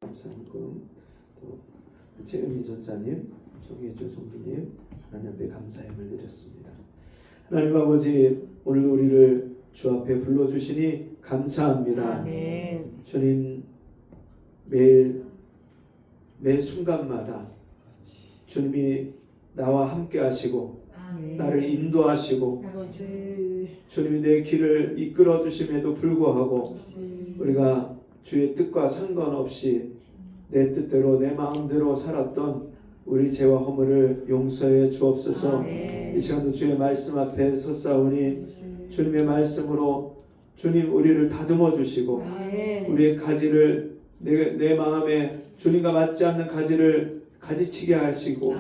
감사한금 또 최은희 전사님, 정혜주 성도님 하나님 앞에 감사의 힘을 드렸습니다. 하나님 아버지, 오늘 우리를 주 앞에 불러주시니 감사합니다. 아멘. 주님, 매 순간마다 주님이 나와 함께 하시고 나를 인도하시고 주님이 내 길을 이끌어 주심에도 불구하고 우리가 주의 뜻과 상관없이 내 뜻대로 내 마음대로 살았던 우리 죄와 허물을 용서해 주옵소서. 이 시간도 주의 말씀 앞에 섰사오니 주님의 말씀으로 주님 우리를 다듬어 주시고 우리의 가지를 내 마음에 주님과 맞지 않는 가지를 가지치게 하시고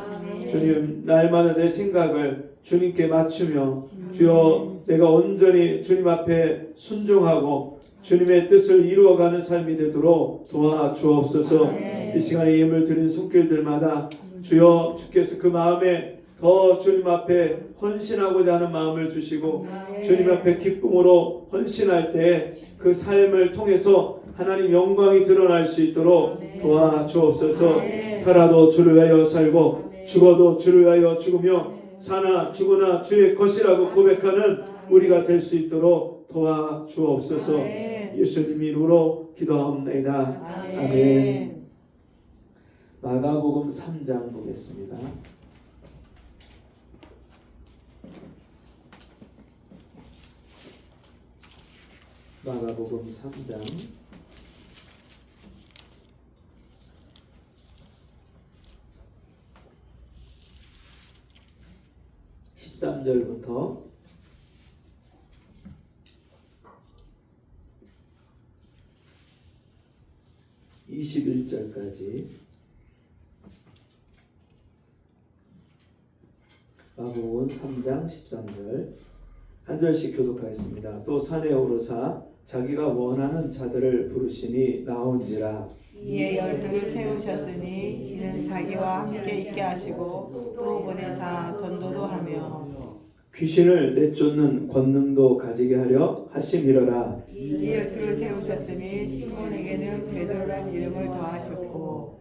주님, 날마다 내 생각을 주님께 맞추며 주여, 내가 온전히 주님 앞에 순종하고 주님의 뜻을 이루어가는 삶이 되도록 도와주옵소서. 이 시간에 예물 드린 손길들마다 주여, 주께서 그 마음에 더 주님 앞에 헌신하고자 하는 마음을 주시고 주님 앞에 기쁨으로 헌신할 때 그 삶을 통해서 하나님 영광이 드러날 수 있도록 도와주옵소서. 살아도 주를 위하여 살고 죽어도 주를 위하여 죽으며 사나 죽으나 주의 것이라고 고백하는 우리가 될 수 있도록 도와주옵소서. 예수님 이름으로 기도합니다. 아멘. 마가복음 3장 보겠습니다. 마가복음 3장 13절부터 21절까지 마가복음 3장 13절 한 절씩 교독하겠습니다. 또 산에 오르사 자기가 원하는 자들을 부르시니 나온지라. 이에 열두를 세우셨으니 이는 자기와 함께 있게 하시고 또 보내사 전도도 하며 귀신을 내쫓는 권능도 가지게 하려 하심이러라. 이 열두를 세우셨으니 시몬에게는 베드로란 이름을 더하셨고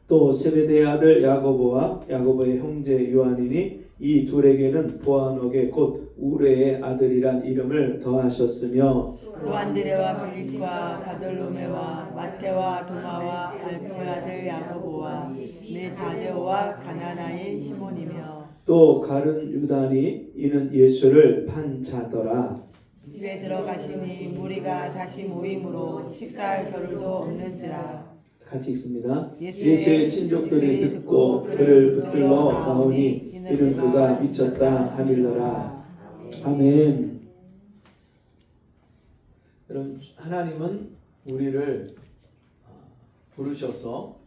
또 세베대의 아들 야고보와 야고보의 형제 요한이니 이 둘에게는 보아녹의 곧 우레의 아들이란 이름을 더하셨으며 또 안드레와 빌립과 바돌로메와 마테와 도마와 알페의 아들 야고보와 메다데오와 가나나인 시몬이며 또 가룟 유다니 이는 예수를 판 자더라. 집에 들어가시니 무리가 다시 모임으로 식사할 겨를도 없는지라. 같이 읽습니다. 예수의 예수의 친족들이 듣고 그를 붙들러 나오니 이는 그가 미쳤다 하밀러라. 아멘. 여러분, 하나님은 우리를 부르셔서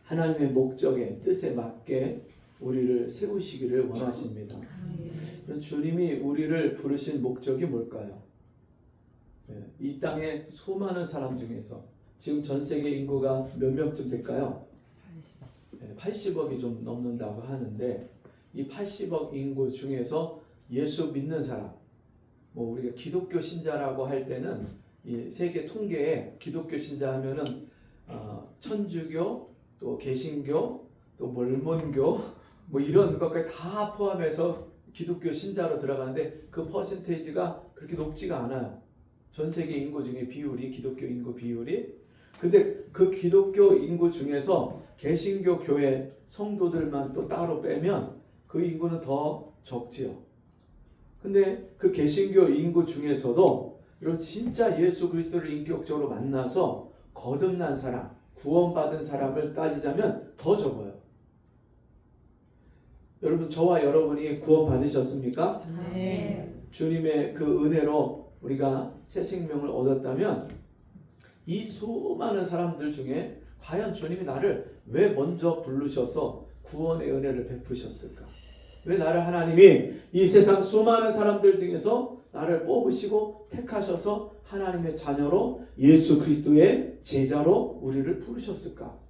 하나님의 목적에 뜻에 맞게 우리를 세우시기를 원하십니다. 주님이 우리를 부르신 목적이 뭘까요? 이 땅에 수많은 사람 중에서 지금 전 세계 인구가 몇 명쯤 될까요? 80억이 좀 넘는다고 하는데 이 80억 인구 중에서 예수 믿는 사람, 우리가 기독교 신자라고 할 때는 이 세계 통계에 기독교 신자 하면은 천주교, 또 개신교, 또 몰몬교 이런 것까지 다 포함해서 기독교 신자로 들어가는데 그 퍼센테이지가 그렇게 높지가 않아요. 전 세계 인구 중에 비율이, 기독교 인구 비율이. 근데 그 기독교 인구 중에서 개신교 교회 성도들만 또 따로 빼면 그 인구는 더 적지요. 근데 그 개신교 인구 중에서도 이런 진짜 예수 그리스도를 인격적으로 만나서 거듭난 사람, 구원받은 사람을 따지자면 더 적어요. 여러분, 저와 여러분이 구원받으셨습니까? 네. 주님의 그 은혜로 우리가 새 생명을 얻었다면 이 수많은 사람들 중에 과연 주님이 나를 왜 먼저 부르셔서 구원의 은혜를 베푸셨을까? 왜 나를 하나님이 이 세상 수많은 사람들 중에서 나를 뽑으시고 택하셔서 하나님의 자녀로 예수 그리스도의 제자로 우리를 부르셨을까?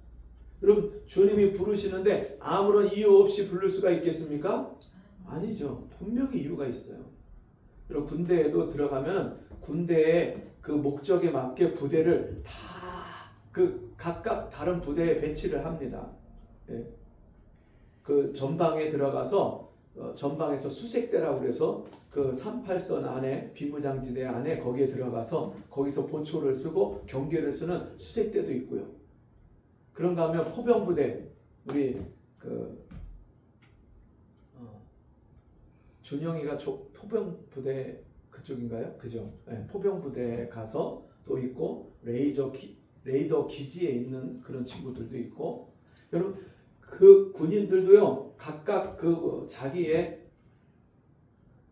여러분, 주님이 부르시는데 아무런 이유 없이 부를 수가 있겠습니까? 아니죠. 분명히 이유가 있어요. 여러분, 군대에도 들어가면 군대의 그 목적에 맞게 부대를 다 그 각각 다른 부대에 배치를 합니다. 예. 그 전방에 들어가서 전방에서 수색대라고 그래서 그 38선 안에 비무장지대 안에 거기에 들어가서 거기서 보초를 쓰고 경계를 쓰는 수색대도 있고요. 그런가 하면 포병부대 우리 그 준영이가 포병부대 그쪽인가요? 그죠? 네, 포병부대에 가서 또 있고 레이더 기지에 있는 그런 친구들도 있고 여러분 그 군인들도요 각각 그 자기의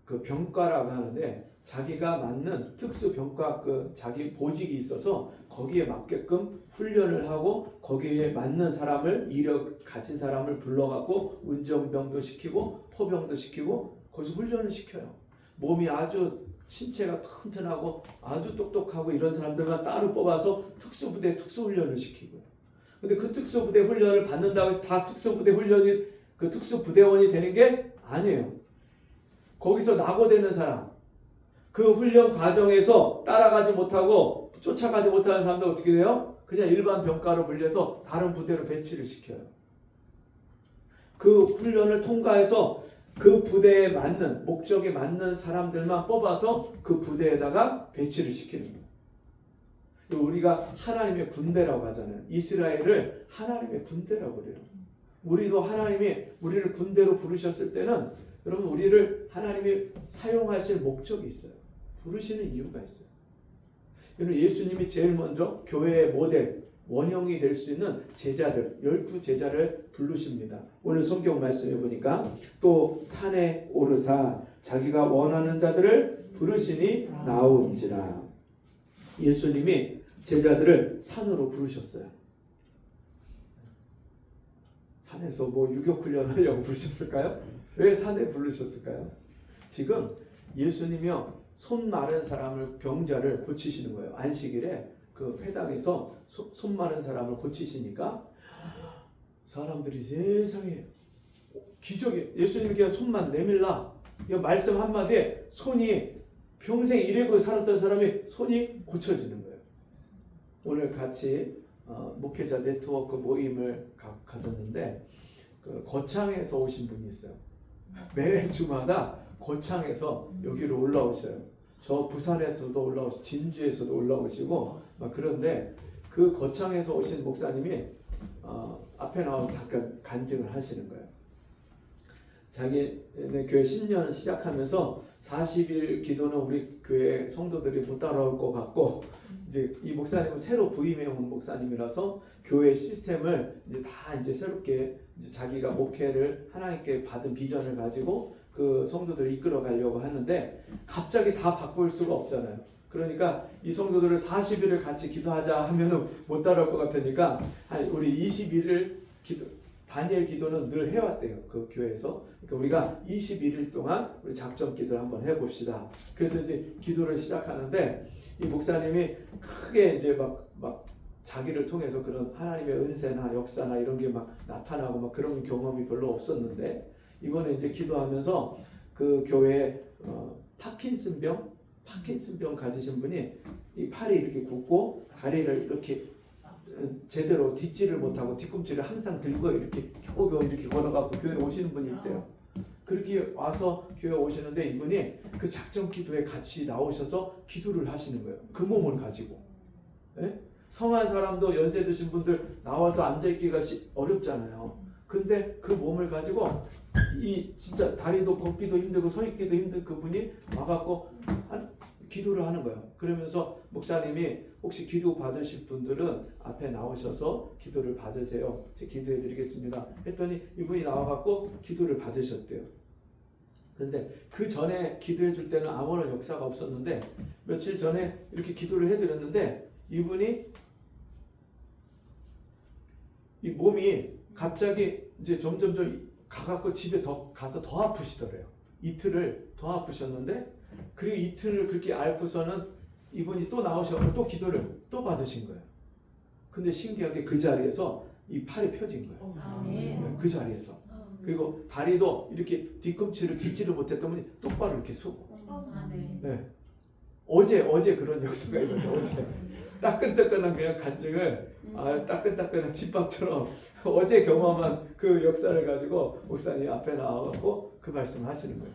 그 병과라고 하는데 자기가 맞는 특수 병과 그 자기 보직이 있어서 거기에 맞게끔 훈련을 하고 거기에 맞는 사람을 이력 가진 사람을 불러갖고 운전병도 시키고 포병도 시키고 거기서 훈련을 시켜요. 몸이 아주 신체가 튼튼하고 아주 똑똑하고 이런 사람들만 따로 뽑아서 특수부대 특수훈련을 시키고요. 근데 그 특수부대 훈련을 받는다고 해서 다 특수부대 훈련이 그 특수부대원이 되는 게 아니에요. 거기서 낙오되는 사람, 그 훈련 과정에서 따라가지 못하고 쫓아가지 못하는 사람들 어떻게 돼요? 그냥 일반 병과로 불려서 다른 부대로 배치를 시켜요. 그 훈련을 통과해서 그 부대에 맞는 목적에 맞는 사람들만 뽑아서 그 부대에다가 배치를 시키는 거예요. 우리가 하나님의 군대라고 하잖아요. 이스라엘을 하나님의 군대라고 그래요. 우리도 하나님이 우리를 군대로 부르셨을 때는 여러분 우리를 하나님이 사용하실 목적이 있어요. 부르시는 이유가 있어요. 여러분 예수님이 제일 먼저 교회의 모델, 원형이 될 수 있는 제자들, 12제자를 부르십니다. 오늘 성경 말씀에 보니까 또 산에 오르사 자기가 원하는 자들을 부르시니 나온지라. 예수님이 제자들을 산으로 부르셨어요. 산에서 뭐 유격훈련 하려고 부르셨을까요? 왜 산에 부르셨을까요? 지금 예수님이요 손 마른 사람을 병자를 고치시는 거예요. 안식일에 그 회당에서 손 마른 사람을 고치시니까 사람들이 세상에 기적이 예수님이 그냥 손만 내밀라 말씀 한마디에 손이 평생 이래고 살았던 사람이 손이 고쳐지는 거예요. 오늘 같이 목회자 네트워크 모임을 가졌는데 그 거창에서 오신 분이 있어요. 매 주마다 거창에서 여기로 올라오셔요. 저 부산에서도 올라오시고 진주에서도 올라오시고 막 그런데 그 거창에서 오신 목사님이 앞에 나와서 잠깐 간증을 하시는 거예요. 자기네 교회 신년 시작하면서 40일 기도는 우리 교회 성도들이 못 따라올 것 같고 이제 이 목사님은 새로 부임해 온 목사님이라서 교회 시스템을 이제 다 이제 새롭게 이제 자기가 목회를 하나님께 받은 비전을 가지고 그 성도들을 이끌어 가려고 하는데 갑자기 다 바꿀 수가 없잖아요. 그러니까 이 성도들을 40일을 같이 기도하자 하면은 못 따라올 것 같으니까 우리 21일 기도 다니엘 기도는 늘 해왔대요. 그 교회에서. 그러니까 우리가 21일 동안 우리 작전 기도를 한번 해봅시다. 그래서 이제 기도를 시작하는데 이 목사님이 크게 이제 막 자기를 통해서 그런 하나님의 은혜나 역사나 이런 게 막 나타나고 막 그런 경험이 별로 없었는데 이번에 이제 기도하면서 그 교회에 파킨슨병 가지신 분이 이 팔이 이렇게 굽고 다리를 이렇게 제대로 딛지를 못하고 뒤꿈치를 항상 들고 이렇게 겨우겨우 이렇게 걸어가고 교회에 오시는 분이 있대요. 그렇게 와서 교회에 오시는데 이분이 그 작전 기도에 같이 나오셔서 기도를 하시는 거예요. 그 몸을 가지고. 네? 성한 사람도 연세 드신 분들 나와서 앉아있기가 어렵잖아요. 근데 그 몸을 가지고 이 진짜 다리도 걷기도 힘들고 서 있기도 힘든 그분이 와갖고 기도를 하는 거예요. 그러면서 목사님이 혹시 기도 받으실 분들은 앞에 나오셔서 기도를 받으세요. 제가 기도해 드리겠습니다. 했더니 이분이 나와갖고 기도를 받으셨대요. 근데 그 전에 기도해 줄 때는 아무런 역사가 없었는데 며칠 전에 이렇게 기도를 해드렸는데 이분이 이 몸이 갑자기 이제 점점 가갖고 집에 가서 더 아프시더래요. 이틀을 더 아프셨는데 그리고 이틀을 그렇게 앓고서는 이분이 또 나오셔서 또 기도를 또 받으신 거예요. 근데 신기하게 그 자리에서 이 팔이 펴진 거예요. 네, 그 자리에서. 그리고 다리도 이렇게 뒤꿈치를 딛지를 못했던 분이 똑바로 이렇게 서고. 네. 어제 그런 역사가 있는데 따끈따끈한 그냥 간증을 따끈따끈한 집밥처럼 어제 경험한 그 역사를 가지고 목사님 앞에 나와갖고 그 말씀을 하시는 거예요.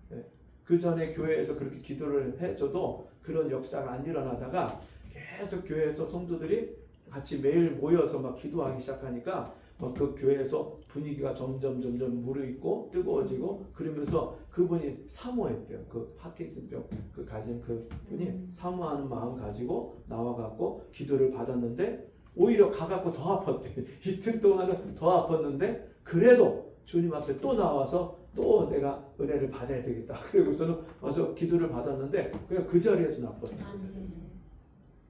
네. 그 전에 교회에서 그렇게 기도를 해줘도 그런 역사가 안 일어나다가 계속 교회에서 성도들이 같이 매일 모여서 막 기도하기 시작하니까 막 그 교회에서 분위기가 점점 무르익고 뜨거워지고 그러면서 그분이 사모했대요. 그 파킨슨병 그 가진 그 분이 사모하는 마음 가지고 나와갖고 기도를 받았는데 오히려 가갖고 더 아팠대. 이틀 동안은 더 아팠는데 그래도 주님 앞에 또 나와서 또 내가 은혜를 받아야 되겠다. 그리고서는 와서 기도를 받았는데 그냥 그 자리에서 나빠요.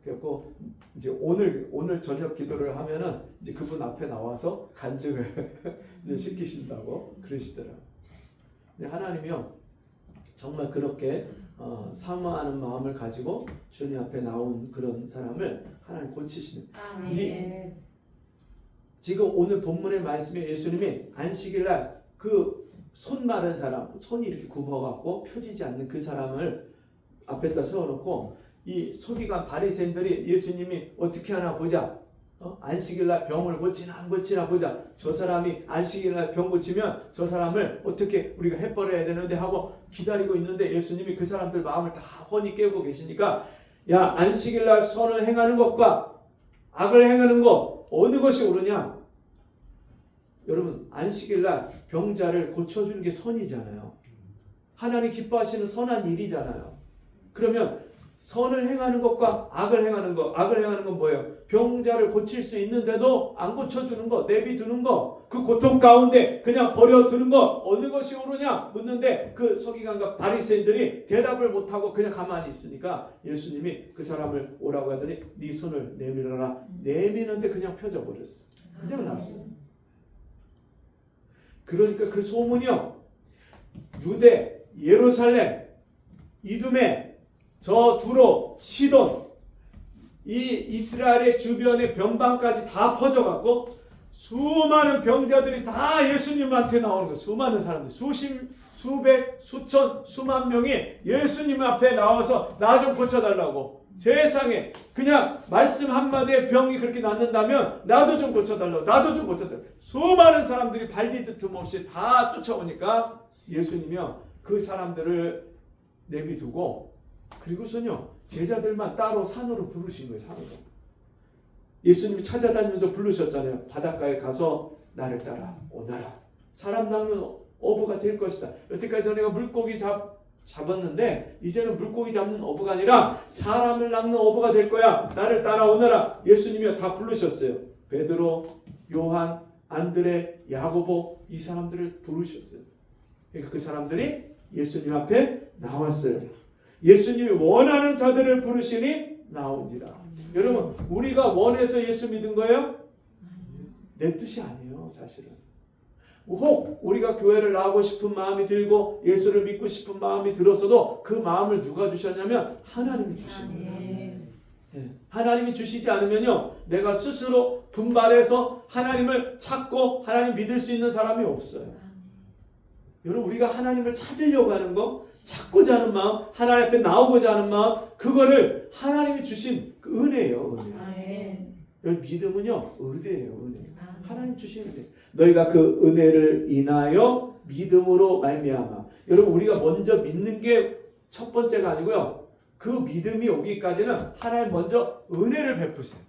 그래갖고 이제 오늘 저녁 기도를 하면은 이제 그분 앞에 나와서 간증을 이제 시키신다고 그러시더라고요. 근데 하나님이요 정말 그렇게 사모하는 마음을 가지고 주님 앞에 나온 그런 사람을 하나님 고치시는. 지금 오늘 본문의 말씀에 예수님이 안식일날 그 손 마른 사람, 손이 이렇게 굽어갖고 펴지지 않는 그 사람을 앞에다 세워놓고 이 서기관 바리새인들이 예수님이 어떻게 하나 보자. 안식일날 병을 고치나 안 고치나 보자. 저 사람이 안식일날 병 고치면 저 사람을 어떻게 우리가 해버려야 되는데 하고 기다리고 있는데 예수님이 그 사람들 마음을 다 훤히 깨고 계시니까 야 안식일날 선을 행하는 것과 악을 행하는 것 어느 것이 옳으냐. 여러분 안식일날 병자를 고쳐주는 게 선이잖아요. 하나님 기뻐하시는 선한 일이잖아요. 그러면 선을 행하는 것과 악을 행하는 것, 악을 행하는 건 뭐예요? 병자를 고칠 수 있는데도 안 고쳐주는 거, 내비두는 거, 그 고통 가운데 그냥 버려두는 거 어느 것이 옳으냐 묻는데 그 서기관과 바리새인들이 대답을 못하고 그냥 가만히 있으니까 예수님이 그 사람을 오라고 하더니 네 손을 내밀어라. 내미는데 그냥 펴져 버렸어. 그냥 났어. 그러니까 그 소문이요 유대, 예루살렘, 이두메 저 두로, 시돈 이 이스라엘의 주변의 변방까지 다 퍼져갖고 수많은 병자들이 다 예수님한테 나오는 거예요. 수많은 사람들 수백, 수천, 수만 명이 예수님 앞에 나와서 나 좀 고쳐달라고. 세상에 그냥 말씀 한마디에 병이 그렇게 낫는다면 나도 좀 고쳐달라고. 나도 좀 고쳐달라고. 수많은 사람들이 발디딜 틈 없이 다 쫓아오니까 예수님이요 그 사람들을 내비두고 그리고서는요 제자들만 따로 산으로 부르신 거예요. 산으로. 예수님이 찾아다니면서 부르셨잖아요. 바닷가에 가서 나를 따라 오너라. 사람 낚는 어부가 될 것이다. 여태까지 너네가 물고기 잡았는데 이제는 물고기 잡는 어부가 아니라 사람을 낚는 어부가 될 거야. 나를 따라오너라. 예수님이 다 부르셨어요. 베드로, 요한, 안드레, 야고보 이 사람들을 부르셨어요. 그러니까 그 사람들이 예수님 앞에 나왔어요. 예수님이 원하는 자들을 부르시니 나온지라. 여러분 우리가 원해서 예수 믿은 거예요? 내 뜻이 아니에요. 사실은 혹 우리가 교회를 나오고 싶은 마음이 들고 예수를 믿고 싶은 마음이 들었어도 그 마음을 누가 주셨냐면 하나님이 주신 거예요. 하나님이 주시지 않으면요 내가 스스로 분발해서 하나님을 찾고 하나님 믿을 수 있는 사람이 없어요. 여러분 우리가 하나님을 찾으려고 하는 거 찾고자 하는 마음 하나님 앞에 나오고자 하는 마음 그거를 하나님이 주신 그 은혜예요. 은혜. 여기 믿음은요 은혜예요. 은혜. 하나님 주신 은혜. 너희가 그 은혜를 인하여 믿음으로 말미암아. 여러분 우리가 먼저 믿는 게 첫 번째가 아니고요 그 믿음이 오기까지는 하나님 먼저 은혜를 베푸세요.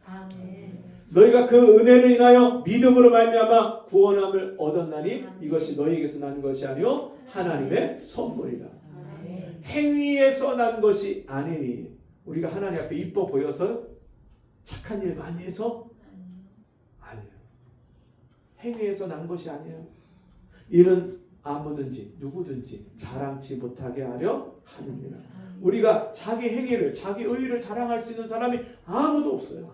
너희가 그 은혜를 인하여 믿음으로 말미암아 구원함을 얻었나니 이것이 너희에게서 나는 것이 아니요 하나님의 선물이라. 행위에서 난 것이 아니니. 우리가 하나님 앞에 이뻐 보여서 착한 일 많이 해서 아니에요. 행위에서 난 것이 아니에요. 이는 아무든지 누구든지 자랑치 못하게 하려 함이니라. 우리가 자기 행위를 자기 의의를 자랑할 수 있는 사람이 아무도 없어요.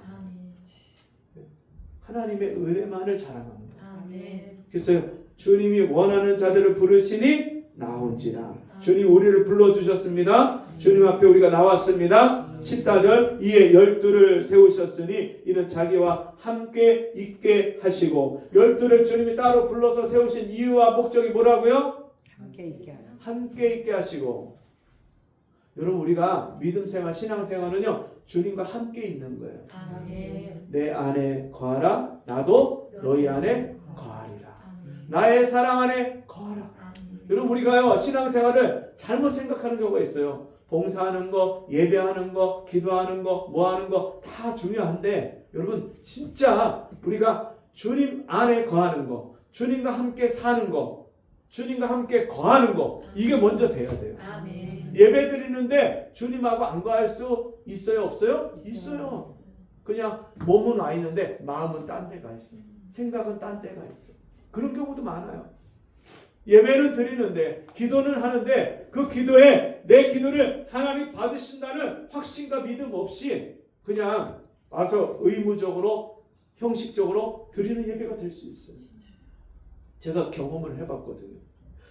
하나님의 은혜만을 자랑합니다. 그래서 주님이 원하는 자들을 부르시니 나온지라. 주님 우리를 불러주셨습니다. 주님 앞에 우리가 나왔습니다. 14절 이에 12를 세우셨으니 이는 자기와 함께 있게 하시고 12를 주님이 따로 불러서 세우신 이유와 목적이 뭐라고요? 함께 있게 함께 있게 하시고 여러분 우리가 믿음 생활, 신앙 생활은요 주님과 함께 있는 거예요. 아멘. 내 안에 거하라 나도 너희 안에 거하리라. 아멘. 나의 사랑 안에 거하라. 아멘. 여러분 우리가요 신앙생활을 잘못 생각하는 경우가 있어요. 봉사하는 거, 예배하는 거, 기도하는 거, 뭐 하는 거 다 중요한데 여러분 진짜 우리가 주님 안에 거하는 거, 주님과 함께 사는 거, 주님과 함께 거하는 거 이게 먼저 돼야 돼요. 아멘. 예배 드리는데 주님하고 안 거할 수 있어요 없어요? 있어요. 그냥 몸은 와 있는데 마음은 딴 데가 있어. 생각은 딴 데가 있어. 그런 경우도 많아요. 예배는 드리는데 기도는 하는데 그 기도에 내 기도를 하나님 받으신다는 확신과 믿음 없이 그냥 와서 의무적으로 형식적으로 드리는 예배가 될 수 있어요. 제가 경험을 해봤거든요.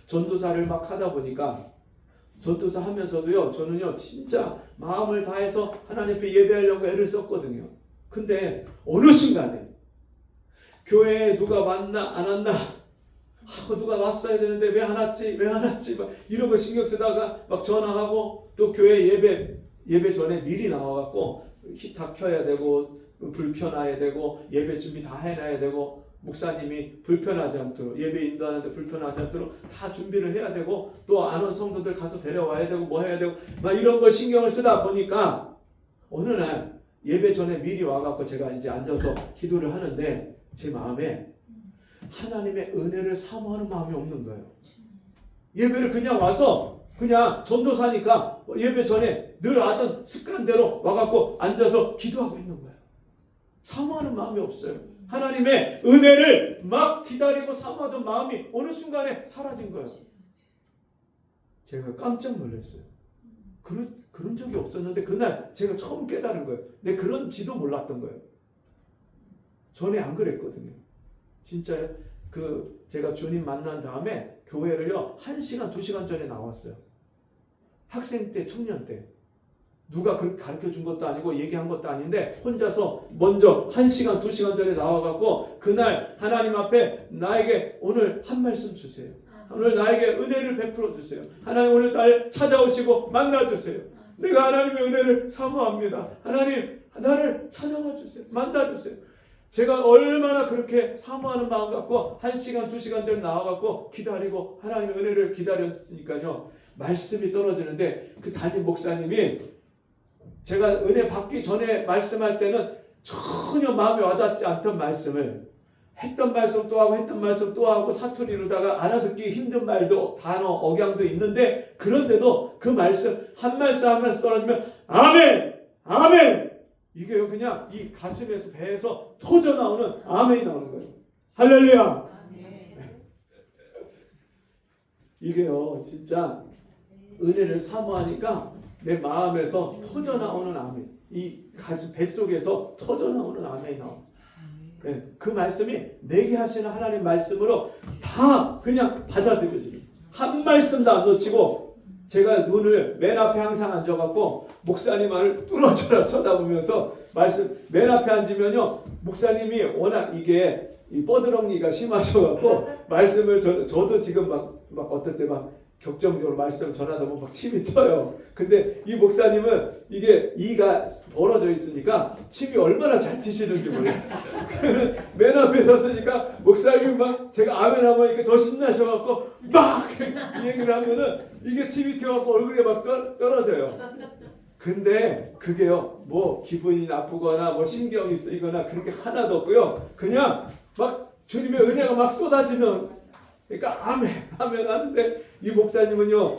전도사를 막 하다 보니까 전도사 하면서도요 저는요 진짜 마음을 다해서 하나님 앞에 예배하려고 애를 썼거든요. 근데 어느 순간에 교회에 누가 왔나 안 왔나 하고 누가 왔어야 되는데 왜 안 왔지 막 이런 거 신경 쓰다가 막 전화하고 또 교회 예배 전에 미리 나와갖고 히터 켜야 되고 불 켜놔야 되고 예배 준비 다 해놔야 되고 목사님이 불편하지 않도록 예배 인도하는데 불편하지 않도록 다 준비를 해야 되고 또 안 온 성도들 가서 데려와야 되고 뭐 해야 되고 막 이런 거 신경을 쓰다 보니까 어느 날 예배 전에 미리 와갖고 제가 이제 앉아서 기도를 하는데 제 마음에 하나님의 은혜를 사모하는 마음이 없는 거예요. 예배를 그냥 와서 그냥 전도사니까 예배 전에 늘 하던 습관대로 와갖고 앉아서 기도하고 있는 거예요. 사모하는 마음이 없어요. 하나님의 은혜를 막 기다리고 사모하던 마음이 어느 순간에 사라진 거예요. 제가 깜짝 놀랐어요. 그런 적이 없었는데 그날 제가 처음 깨달은 거예요. 내 그런지도 몰랐던 거예요. 전에 안 그랬거든요. 진짜 제가 주님 만난 다음에 교회를요 1시간 2시간 전에 나왔어요. 학생 때 청년 때 누가 그렇게 가르쳐 준 것도 아니고 얘기한 것도 아닌데 혼자서 먼저 1시간 2시간 전에 나와갖고 그날 하나님 앞에 나에게 오늘 한 말씀 주세요. 오늘 나에게 은혜를 베풀어 주세요. 하나님 오늘 나를 찾아오시고 만나 주세요. 내가 하나님의 은혜를 사모합니다. 하나님 나를 찾아와 주세요. 만나 주세요. 제가 얼마나 그렇게 사모하는 마음 갖고 1시간 2시간 전에 나와갖고 기다리고 하나님의 은혜를 기다렸으니까요. 말씀이 떨어지는데 그 담임 목사님이 제가 은혜 받기 전에 말씀할 때는 전혀 마음에 와닿지 않던 말씀을 했던 말씀 또 하고 했던 말씀 또 하고 사투리로다가 알아듣기 힘든 말도 단어 억양도 있는데 그런데도 그 말씀 한 말씀 한 말씀 떨어지면 아멘 아멘 이게 그냥 이 가슴에서 배에서 터져 나오는 아멘이 나오는 거예요. 할렐루야. 이게요 진짜 은혜를 사모하니까 내 마음에서 터져 나오는 아멘, 이 가슴 뱃속에서 터져 나오는 아멘이 나와. 네, 그 말씀이 내게 하시는 하나님 말씀으로 다 그냥 받아들여지는 한 말씀도 안 놓치고 제가 눈을 맨 앞에 항상 앉아갖고 목사님 말을 뚫어져라 쳐다보면서 말씀 맨 앞에 앉으면요 목사님이 워낙 이게 이 뻐드렁니가 심하셔갖고 말씀을 저도 지금 막 어떨 때 막 격정적으로 말씀 전하다 보면 막 침이 튀어요. 근데 이 목사님은 이게 이가 벌어져 있으니까 침이 얼마나 잘 튀시는지 몰라요. 그러면 맨 앞에 섰으니까 목사님이 막 제가 아멘 하면 이렇게 더 신나셔갖고 막 이 얘기를 하면은 이게 침이 튀어갖고 얼굴에 막 떨어져요. 근데 그게요 뭐 기분이 나쁘거나 뭐 신경이 쓰이거나 그런 게 하나도 없고요. 그냥 막 주님의 은혜가 막 쏟아지는 그러니까 아멘 아멘 하는데 이 목사님은요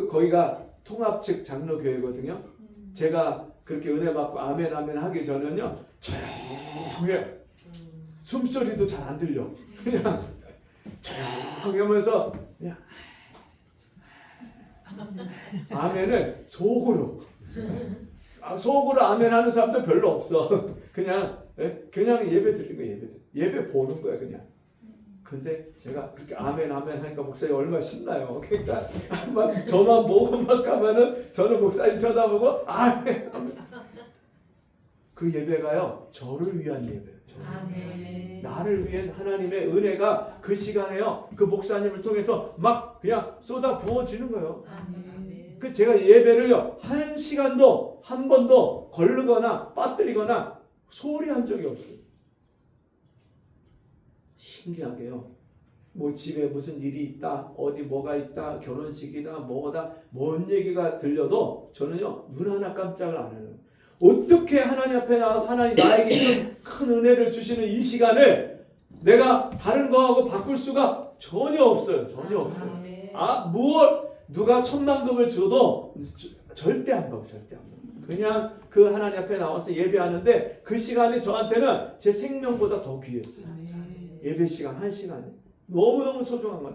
거기가 통합 측 장로교회거든요. 제가 그렇게 은혜 받고 아멘 아멘 하기 전에는요 조용해 숨소리도 잘 안 들려. 그냥 조용히 하면서 그냥 아멘을 속으로 아멘 하는 사람도 별로 없어. 그냥 예배 드리는 거예요. 예배 보는 거야 그냥. 근데 제가 그렇게 아멘 하니까 목사님 얼마나 신나요. 그러니까 막 저만 보고 막 가면은 저는 목사님 쳐다보고 아멘. 그 예배가요 저를 위한 예배예요. 아멘. 나를 위한 하나님의 은혜가 그 시간에요 그 목사님을 통해서 막 그냥 쏟아 부어지는 거예요. 아멘. 그 제가 예배를요 1시간도 한 번도 거르거나 빠뜨리거나 소홀히 한 적이 없어요. 신기하게요. 뭐 집에 무슨 일이 있다, 어디 뭐가 있다, 결혼식이다, 뭐다, 뭔 얘기가 들려도 저는요 눈 하나 깜짝을 안 해요. 어떻게 하나님 앞에 나와서 하나님 나에게 이런 큰 은혜를 주시는 이 시간을 내가 다른 거하고 바꿀 수가 전혀 없어요. 전혀 없어요. 누가 10,000만금을 줘도 절대 안 가고 절대 안 가고 그냥 그 하나님 앞에 나와서 예배하는데 그 시간이 저한테는 제 생명보다 더 귀했어요. 예배 시간 1시간이 너무너무 소중한 거예요.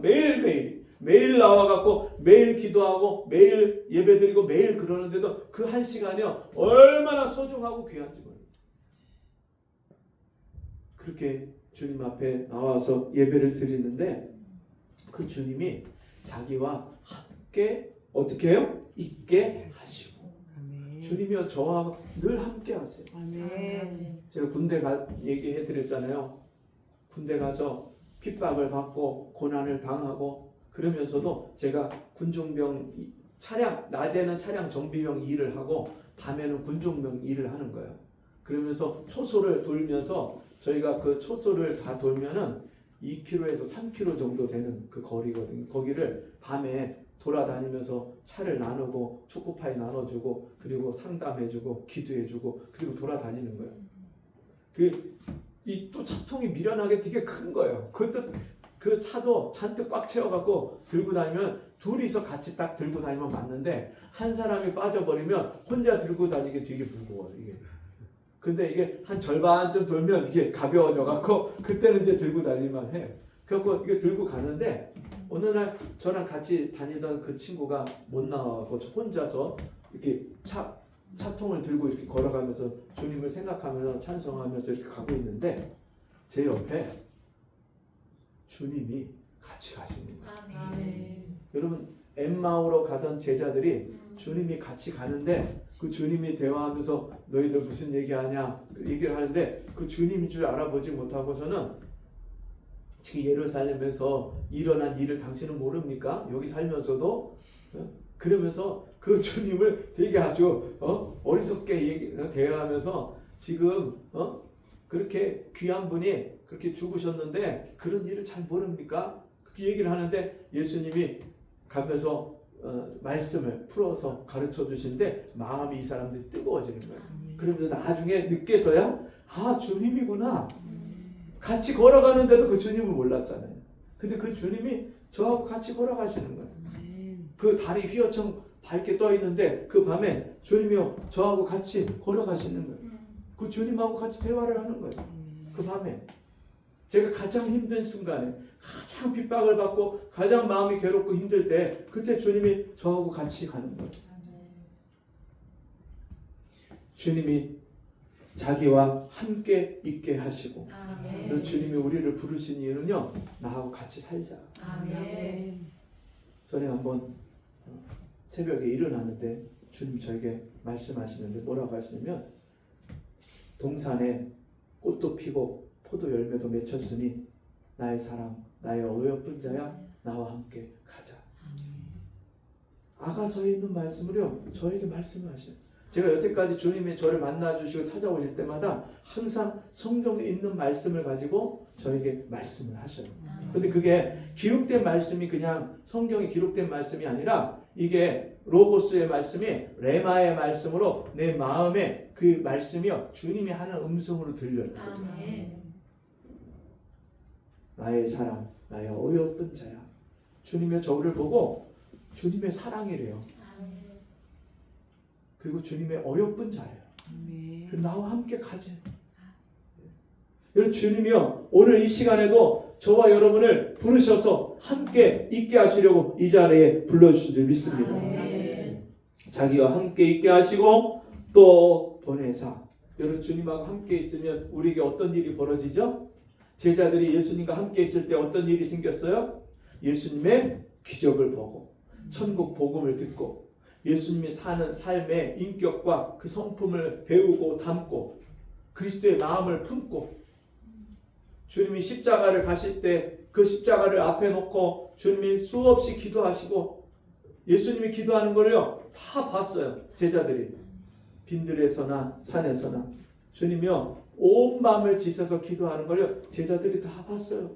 매일 나와갖고 매일 기도하고 매일 예배드리고 매일 그러는데도 그 1시간이요 얼마나 소중하고 귀한지 몰라요. 그렇게 주님 앞에 나와서 예배를 드리는데 그 주님이 자기와 함께 어떻게 해요? 있게 하시고 주님이요 저와 늘 함께 하세요. 제가 군대 얘기해 드렸잖아요. 군대 가서 핍박을 받고 고난을 당하고 그러면서도 제가 군종병 차량 낮에는 차량 정비병 일을 하고 밤에는 군종병 일을 하는 거예요. 그러면서 초소를 돌면서 저희가 그 초소를 다 돌면은 2km에서 3km 정도 되는 그 거리거든요. 거기를 밤에 돌아다니면서 차를 나누고 초코파이 나눠주고 그리고 상담해주고 기도해주고 그리고 돌아다니는 거예요. 이 또 차통이 미련하게 되게 큰 거예요. 그것도 그 차도 잔뜩 꽉 채워갖고 들고 다니면 둘이서 같이 딱 들고 다니면 맞는데 한 사람이 빠져버리면 혼자 들고 다니기 되게 무거워요. 이게. 근데 이게 한 절반쯤 돌면 이게 가벼워져갖고 그때는 이제 들고 다니만 해요. 그래갖고 이게 들고 가는데 어느 날 저랑 같이 다니던 그 친구가 못 나와갖고 혼자서 이렇게 차통을 들고 이렇게 걸어가면서 주님을 생각하면서 찬송하면서 이렇게 가고 있는데 제 옆에 주님이 같이 가시는 거예요. 여러분 엠마오로 가던 제자들이 주님이 같이 가는데 그 주님이 대화하면서 너희들 무슨 얘기하냐 얘기를 하는데 그 주님인 줄 알아보지 못하고서는 지금 예루살렘에서 일어난 일을 당신은 모릅니까? 여기 살면서도 그러면서 그 주님을 되게 아주 어리석게 대화하면서 지금 그렇게 귀한 분이 그렇게 죽으셨는데 그런 일을 잘 모릅니까? 그렇게 얘기를 하는데 예수님이 가면서 말씀을 풀어서 가르쳐 주시는데 마음이 이 사람들이 뜨거워지는 거예요. 그러면서 나중에 늦게서야 주님이구나. 같이 걸어가는데도 그 주님을 몰랐잖아요. 근데 그 주님이 저하고 같이 걸어가시는 거예요. 그 달이 휘어청 밝게 떠 있는데 그 밤에 주님이요 저하고 같이 걸어가시는 거예요. 그 주님하고 같이 대화를 하는 거예요. 그 밤에 제가 가장 힘든 순간에 가장 핍박을 받고 가장 마음이 괴롭고 힘들 때 그때 주님이 저하고 같이 가는 거예요. 주님이 자기와 함께 있게 하시고 주님이 우리를 부르신 이유는요 나하고 같이 살자. 전에 한번 새벽에 일어나는데 주님 저에게 말씀하시는데 뭐라고 하시냐면 동산에 꽃도 피고 포도 열매도 맺혔으니 나의 사랑 나의 어여쁜 자야 나와 함께 가자. 아가서에 있는 말씀을요 저에게 말씀하셔요. 제가 여태까지 주님이 저를 만나주시고 찾아오실 때마다 항상 성경에 있는 말씀을 가지고 저에게 말씀을 하셔요. 근데 그게 기록된 말씀이 그냥 성경에 기록된 말씀이 아니라 이게 로고스의 말씀이 레마의 말씀으로 내 마음에 그 말씀이요 주님이 하는 음성으로 들려요. 나의 사랑 나의 어여쁜 자야. 주님이 저를 보고 주님의 사랑이래요. 그리고 주님의 어여쁜 자예요. 나와 함께 가지. 여러분 주님이요 오늘 이 시간에도 저와 여러분을 부르셔서 함께 있게 하시려고 이 자리에 불러주신 줄 믿습니다. 자기와 함께 있게 하시고 또 보내사. 여러분 주님하고 함께 있으면 우리에게 어떤 일이 벌어지죠? 제자들이 예수님과 함께 있을 때 어떤 일이 생겼어요? 예수님의 기적을 보고 천국 복음을 듣고 예수님이 사는 삶의 인격과 그 성품을 배우고 담고 그리스도의 마음을 품고 주님이 십자가를 가실 때 그 십자가를 앞에 놓고 주님이 수없이 기도하시고 예수님이 기도하는 걸요 다 봤어요. 제자들이 빈들에서나 산에서나 주님이요 온 밤을 지새서 기도하는 걸요 제자들이 다 봤어요.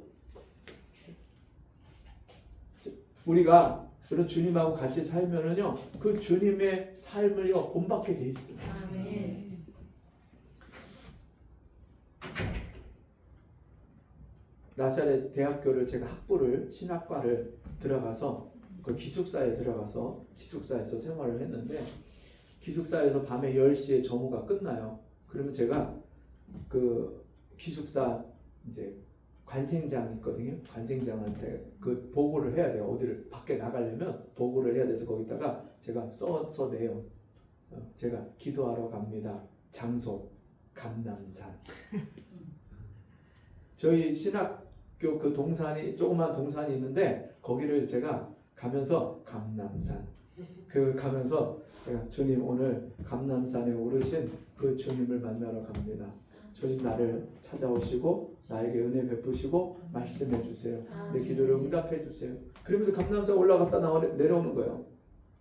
우리가 그런 주님하고 같이 살면은요 그 주님의 삶을요 본받게 돼 있어요. 아멘. 나사렛 대학교를 제가 학부를 신학과를 들어가서 그 기숙사에 들어가서 기숙사에서 생활을 했는데 기숙사에서 밤에 10시에 정오가 끝나요. 그러면 제가 그 기숙사 이제 관생장 있거든요. 관생장한테 그 보고를 해야 돼요. 어디를 밖에 나가려면 보고를 해야 돼서 거기다가 제가 써내요. 제가 기도하러 갑니다. 장소 감남산. 저희 신학교 그 동산이 조그만 동산이 있는데 거기를 제가 가면서 감남산 그 가면서 제가 주님 오늘 감남산에 오르신 그 주님을 만나러 갑니다. 주님 나를 찾아오시고 나에게 은혜 베푸시고 말씀해 주세요. 내 기도를 응답해 주세요. 그러면서 감남산 올라갔다 내려오는 거예요.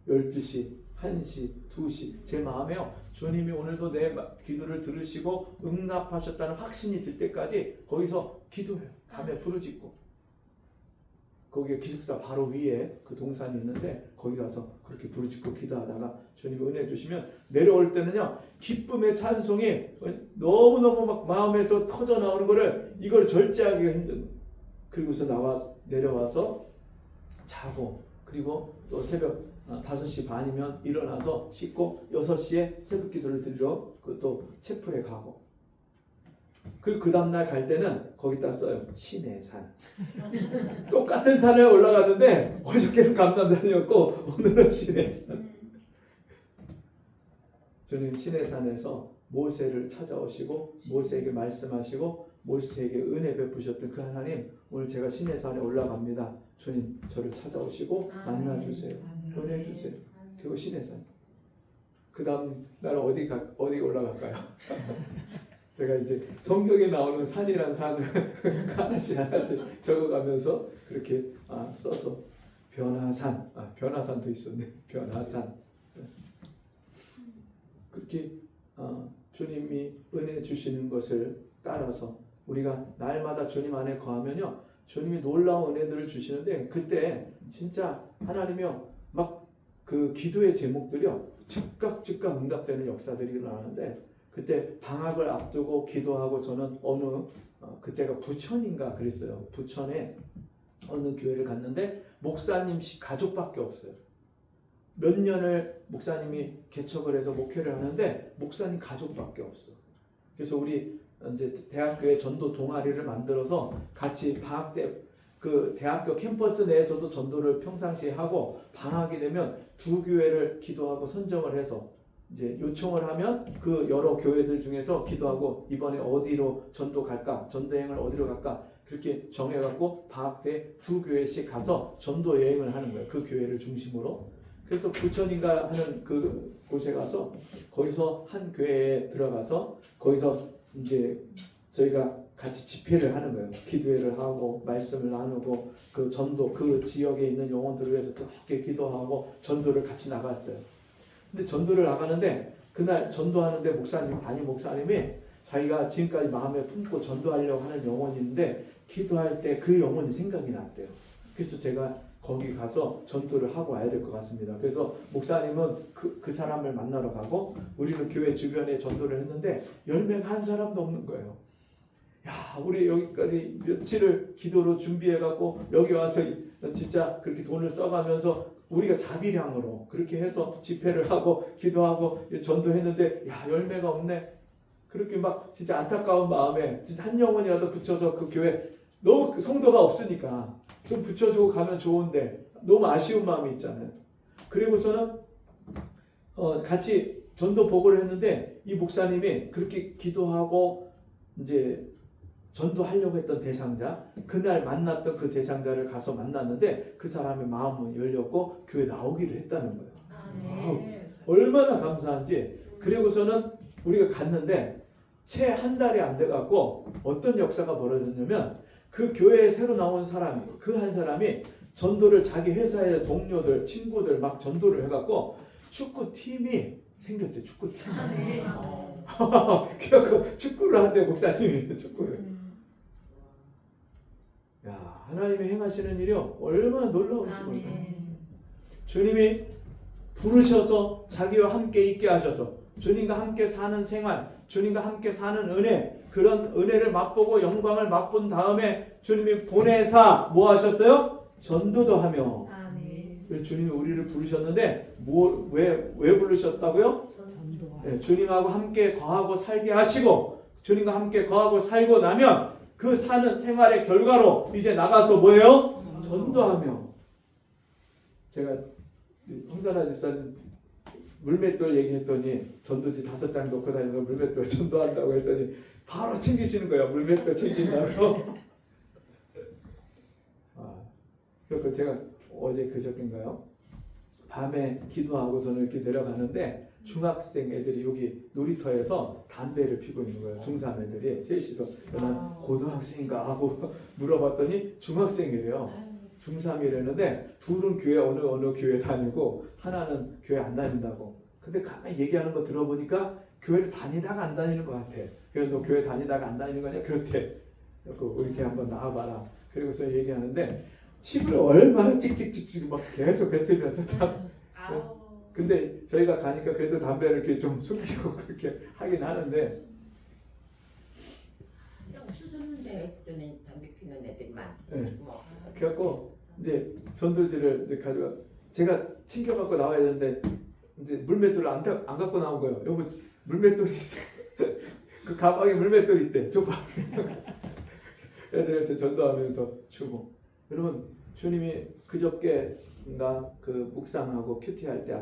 12시, 1시, 2시 제 마음에요. 주님이 오늘도 내 기도를 들으시고 응답하셨다는 확신이 들 때까지 거기서 기도해요. 밤에 부르짖고 거기에 기숙사 바로 위에 그 동산이 있는데 거기 가서 그렇게 부르짖고 기도하다가 주님이 은혜 주시면 내려올 때는요 기쁨의 찬송이 너무너무 막 마음에서 터져 나오는 거를 이걸 절제하기가 힘든. 그리고서 내려와서 자고 그리고 또 새벽 5시 반이면 일어나서 씻고 6시에 새벽 기도를 드리러 또 채플에 가고 그 다음날 갈 때는 거기다 써요. 신해산. 똑같은 산에 올라갔는데 어저께는 감남산이었고 오늘은 신해산. 주님 신해산에서 모세를 찾아오시고 모세에게 말씀하시고 모세에게 은혜 베푸셨던 그 하나님 오늘 제가 신해산에 올라갑니다. 주님 저를 찾아오시고 만나주세요. 은혜 주세요. 그리고 신해산. 그 다음 날 어디 올라갈까요? 제가 이제 성경에 나오는 산이란 산을 하나씩 적어가면서 그렇게 써서 변화산, 변화산도 있었네. 변화산. 그렇게 주님이 은혜 주시는 것을 따라서 우리가 날마다 주님 안에 거하면요, 주님이 놀라운 은혜들을 주시는데 그때 진짜 하나님이요 막 그 기도의 제목들이요 즉각 응답되는 역사들이 일어나는데. 그때 방학을 앞두고 기도하고 저는 그때가 부천인가 그랬어요. 부천에 어느 교회를 갔는데 목사님 가족밖에 없어요. 몇 년을 목사님이 개척을 해서 목회를 하는데 목사님 가족밖에 없어. 그래서 우리 이제 대학교에 전도 동아리를 만들어서 같이 방학 때 그 대학교 캠퍼스 내에서도 전도를 평상시에 하고 방학이 되면 두 교회를 기도하고 선정을 해서 이제 요청을 하면 그 여러 교회들 중에서 기도하고 이번에 어디로 전도 갈까? 전도 여행을 어디로 갈까? 그렇게 정해갖고 방학 때 두 교회씩 가서 전도 여행을 하는 거예요. 그 교회를 중심으로. 그래서 부천인가 하는 그 곳에 가서 거기서 한 교회에 들어가서 거기서 이제 저희가 같이 집회를 하는 거예요. 기도회를 하고 말씀을 나누고 그 전도 그 지역에 있는 영혼들을 위해서 그렇게 기도하고 전도를 같이 나갔어요. 근데 전도를 나가는데 그날 전도하는데 담임 목사님이 자기가 지금까지 마음에 품고 전도하려고 하는 영혼이 있는데 기도할 때 그 영혼이 생각이 났대요. 그래서 제가 거기 가서 전도를 하고 와야 될 것 같습니다. 그래서 목사님은 그 사람을 만나러 가고 우리는 교회 주변에 전도를 했는데 열매가 한 사람도 없는 거예요. 야, 우리 여기까지 며칠을 기도로 준비해갖고 여기 와서 진짜 그렇게 돈을 써가면서 우리가 자비량으로 그렇게 해서 집회를 하고 기도하고 전도했는데 야 열매가 없네. 그렇게 막 진짜 안타까운 마음에 진짜 한 영혼이라도 붙여서 그 교회 너무 성도가 없으니까 좀 붙여주고 가면 좋은데 너무 아쉬운 마음이 있잖아요. 그리고서는 같이 전도 보고를 했는데 이 목사님이 그렇게 기도하고 이제 전도하려고 했던 대상자, 그날 만났던 그 대상자를 가서 만났는데 그 사람의 마음은 열렸고 교회 나오기를 했다는 거예요. 얼마나 감사한지. 그리고서는 우리가 갔는데 채 한 달이 안 돼갖고 어떤 역사가 벌어졌냐면 그 교회에 새로 나온 사람이 그 한 사람이 전도를 자기 회사의 동료들, 친구들 막 전도를 해갖고 축구팀이 생겼대. 축구팀. 그래갖고 축구를 한대. 목사님이 축구를. 야, 하나님이 행하시는 일이 얼마나 놀라운지 몰라요. 주님이 부르셔서 자기와 함께 있게 하셔서 주님과 함께 사는 생활, 주님과 함께 사는 은혜, 그런 은혜를 맛보고 영광을 맛본 다음에 주님이 보내사 뭐 하셨어요? 전도도 하며. 주님이 우리를 부르셨는데 왜 부르셨다고요? 네, 주님하고 함께 거하고 살게 하시고 주님과 함께 거하고 살고 나면 그 사는 생활의 결과로 이제 나가서 뭐예요? 전도하며. 제가 홍선아 집사님 물맷돌 얘기했더니 전도지 5장 놓고 다니면서 물맷돌 전도한다고 했더니 바로 챙기시는 거예요. 물맷돌 챙긴다고. 그래서 제가 어제 그저께인가요? 밤에 기도하고서는 이렇게 내려가는데 중학생 애들이 여기 놀이터에서 담배를 피고 있는 거예요. 중3 애들이 셋이서. 난 고등학생인가 하고 물어봤더니 중학생이래요. 중3이라는데 둘은 교회 어느 교회 다니고 하나는 교회 안 다닌다고. 근데 가만히 얘기하는 거 들어보니까 교회를 다니다가 안 다니는 것 같아. 그래서 너 교회 다니다가 안 다니는 거냐? 그렇대. 이렇게 한번 나와봐라. 그리고서 얘기하는데 칩을 얼마나 찍찍찍찍 막 계속 뱉으면서 다. 근데 저희가 가니까 그래도 담배를 이렇게 좀 숨기고 그렇게 하긴 하는데. 없었는데 전에 담배 피는 애들만. 네. 그래갖고 이제 전도지를 이제 가져가 제가 챙겨갖고 나와야 되는데 이제 물맷돌을 안 갖고 나온 거예요. 여보 물맷돌이 있어. 그 가방에 물맷돌 있대. 줘봐. 애들한테 전도하면서 주고. 여러분 주님이 그저께인가 그 묵상하고 큐티할 때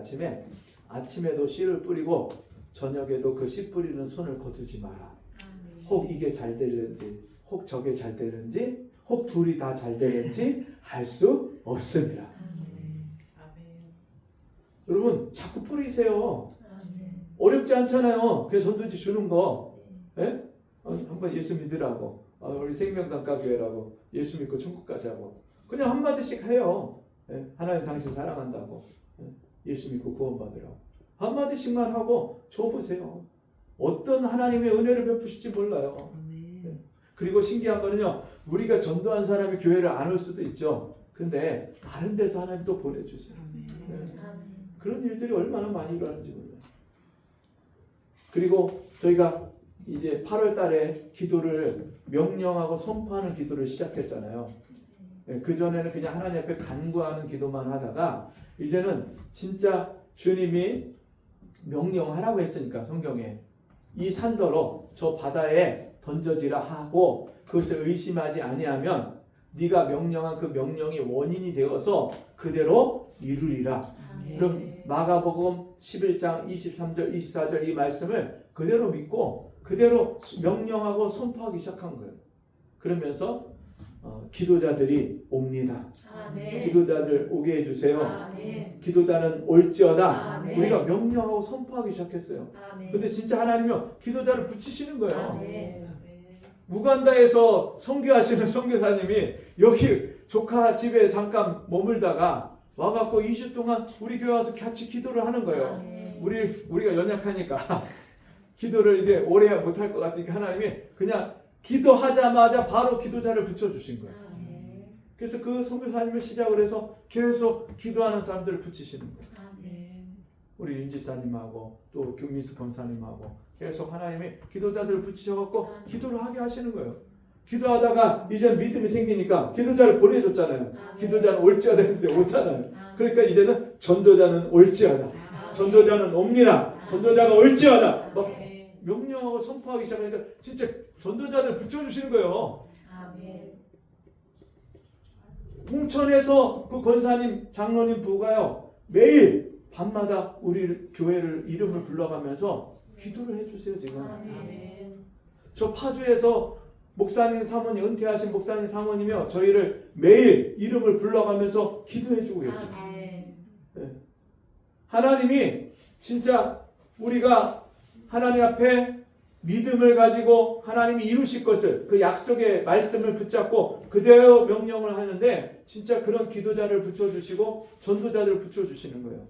아침에도 씨를 뿌리고 저녁에도 그 씨 뿌리는 손을 거두지 마라. 혹 이게 잘 되는지 혹 저게 잘 되는지 혹 둘이 다 잘 되는지 알 수 없습니다. 여러분 자꾸 뿌리세요. 어렵지 않잖아요. 그냥 전도지 주는 거. 예? 한번 예수 믿으라고. 우리 생명강가교회라고 예수 믿고 천국 가자고. 그냥 한마디씩 해요. 예? 하나님 당신 사랑한다고. 예수 믿고 구원받으라고. 한마디씩만 하고 줘보세요. 어떤 하나님의 은혜를 베푸실지 몰라요. 예? 그리고 신기한 거는요. 우리가 전도한 사람이 교회를 안 올 수도 있죠. 근데 다른 데서 하나님 또 보내주세요. 예? 그런 일들이 얼마나 많이 일어나는지 몰라요. 그리고 저희가 이제 8월 달에 기도를 명령하고 선포하는 기도를 시작했잖아요. 그 전에는 그냥 하나님 앞에 간구하는 기도만 하다가 이제는 진짜 주님이 명령하라고 했으니까 성경에 이 산더러 저 바다에 던져지라 하고 그것을 의심하지 아니하면 네가 명령한 그 명령이 원인이 되어서 그대로 이루리라. 그럼 마가복음 11장 23절 24절 이 말씀을 그대로 믿고 그대로 명령하고 선포하기 시작한 거예요. 그러면서 기도자들이 옵니다. 기도자들 오게 해주세요. 기도자는 올지어다. 우리가 명령하고 선포하기 시작했어요. 근데 진짜 하나님은 기도자를 붙이시는 거예요. 우간다에서 선교하시는 선교사님이 여기 조카 집에 잠깐 머물다가 와갖고 2주 동안 우리 교회 와서 같이 기도를 하는 거예요. 우리가 연약하니까 기도를 이제 오래 못할 것 같으니까 하나님이 그냥 기도하자마자 바로 기도자를 붙여주신 거예요. 그래서 그 선교사님을 시작을 해서 계속 기도하는 사람들을 붙이시는 거예요. 우리 윤지사님하고 또 김미수 권사님하고 계속 하나님이 기도자들을 붙이셔갖고 기도를 하게 하시는 거예요. 기도하다가 이제 믿음이 생기니까 기도자를 보내줬잖아요. 기도자는 올지어다 했는데 오잖아요. 그러니까 이제는 전도자는 올지어다. 전도자는 옵니다. 전도자가 올지어다. 막 명령하고 선포하기 시작하니까 진짜 전도자들 붙여주시는 거예요. 홍천에서 그 권사님 장로님 부가요 매일 밤마다 우리 교회를 이름을 불러가면서 기도를 해주세요. 지금 저 파주에서 목사님 사모님 은퇴하신 목사님 사모님이요 저희를 매일 이름을 불러가면서 기도해주고 계세요. 네. 하나님이 진짜 우리가 하나님 앞에 믿음을 가지고 하나님이 이루실 것을 그 약속의 말씀을 붙잡고 그대로 명령을 하는데 진짜 그런 기도자를 붙여주시고 전도자들을 붙여주시는 거예요.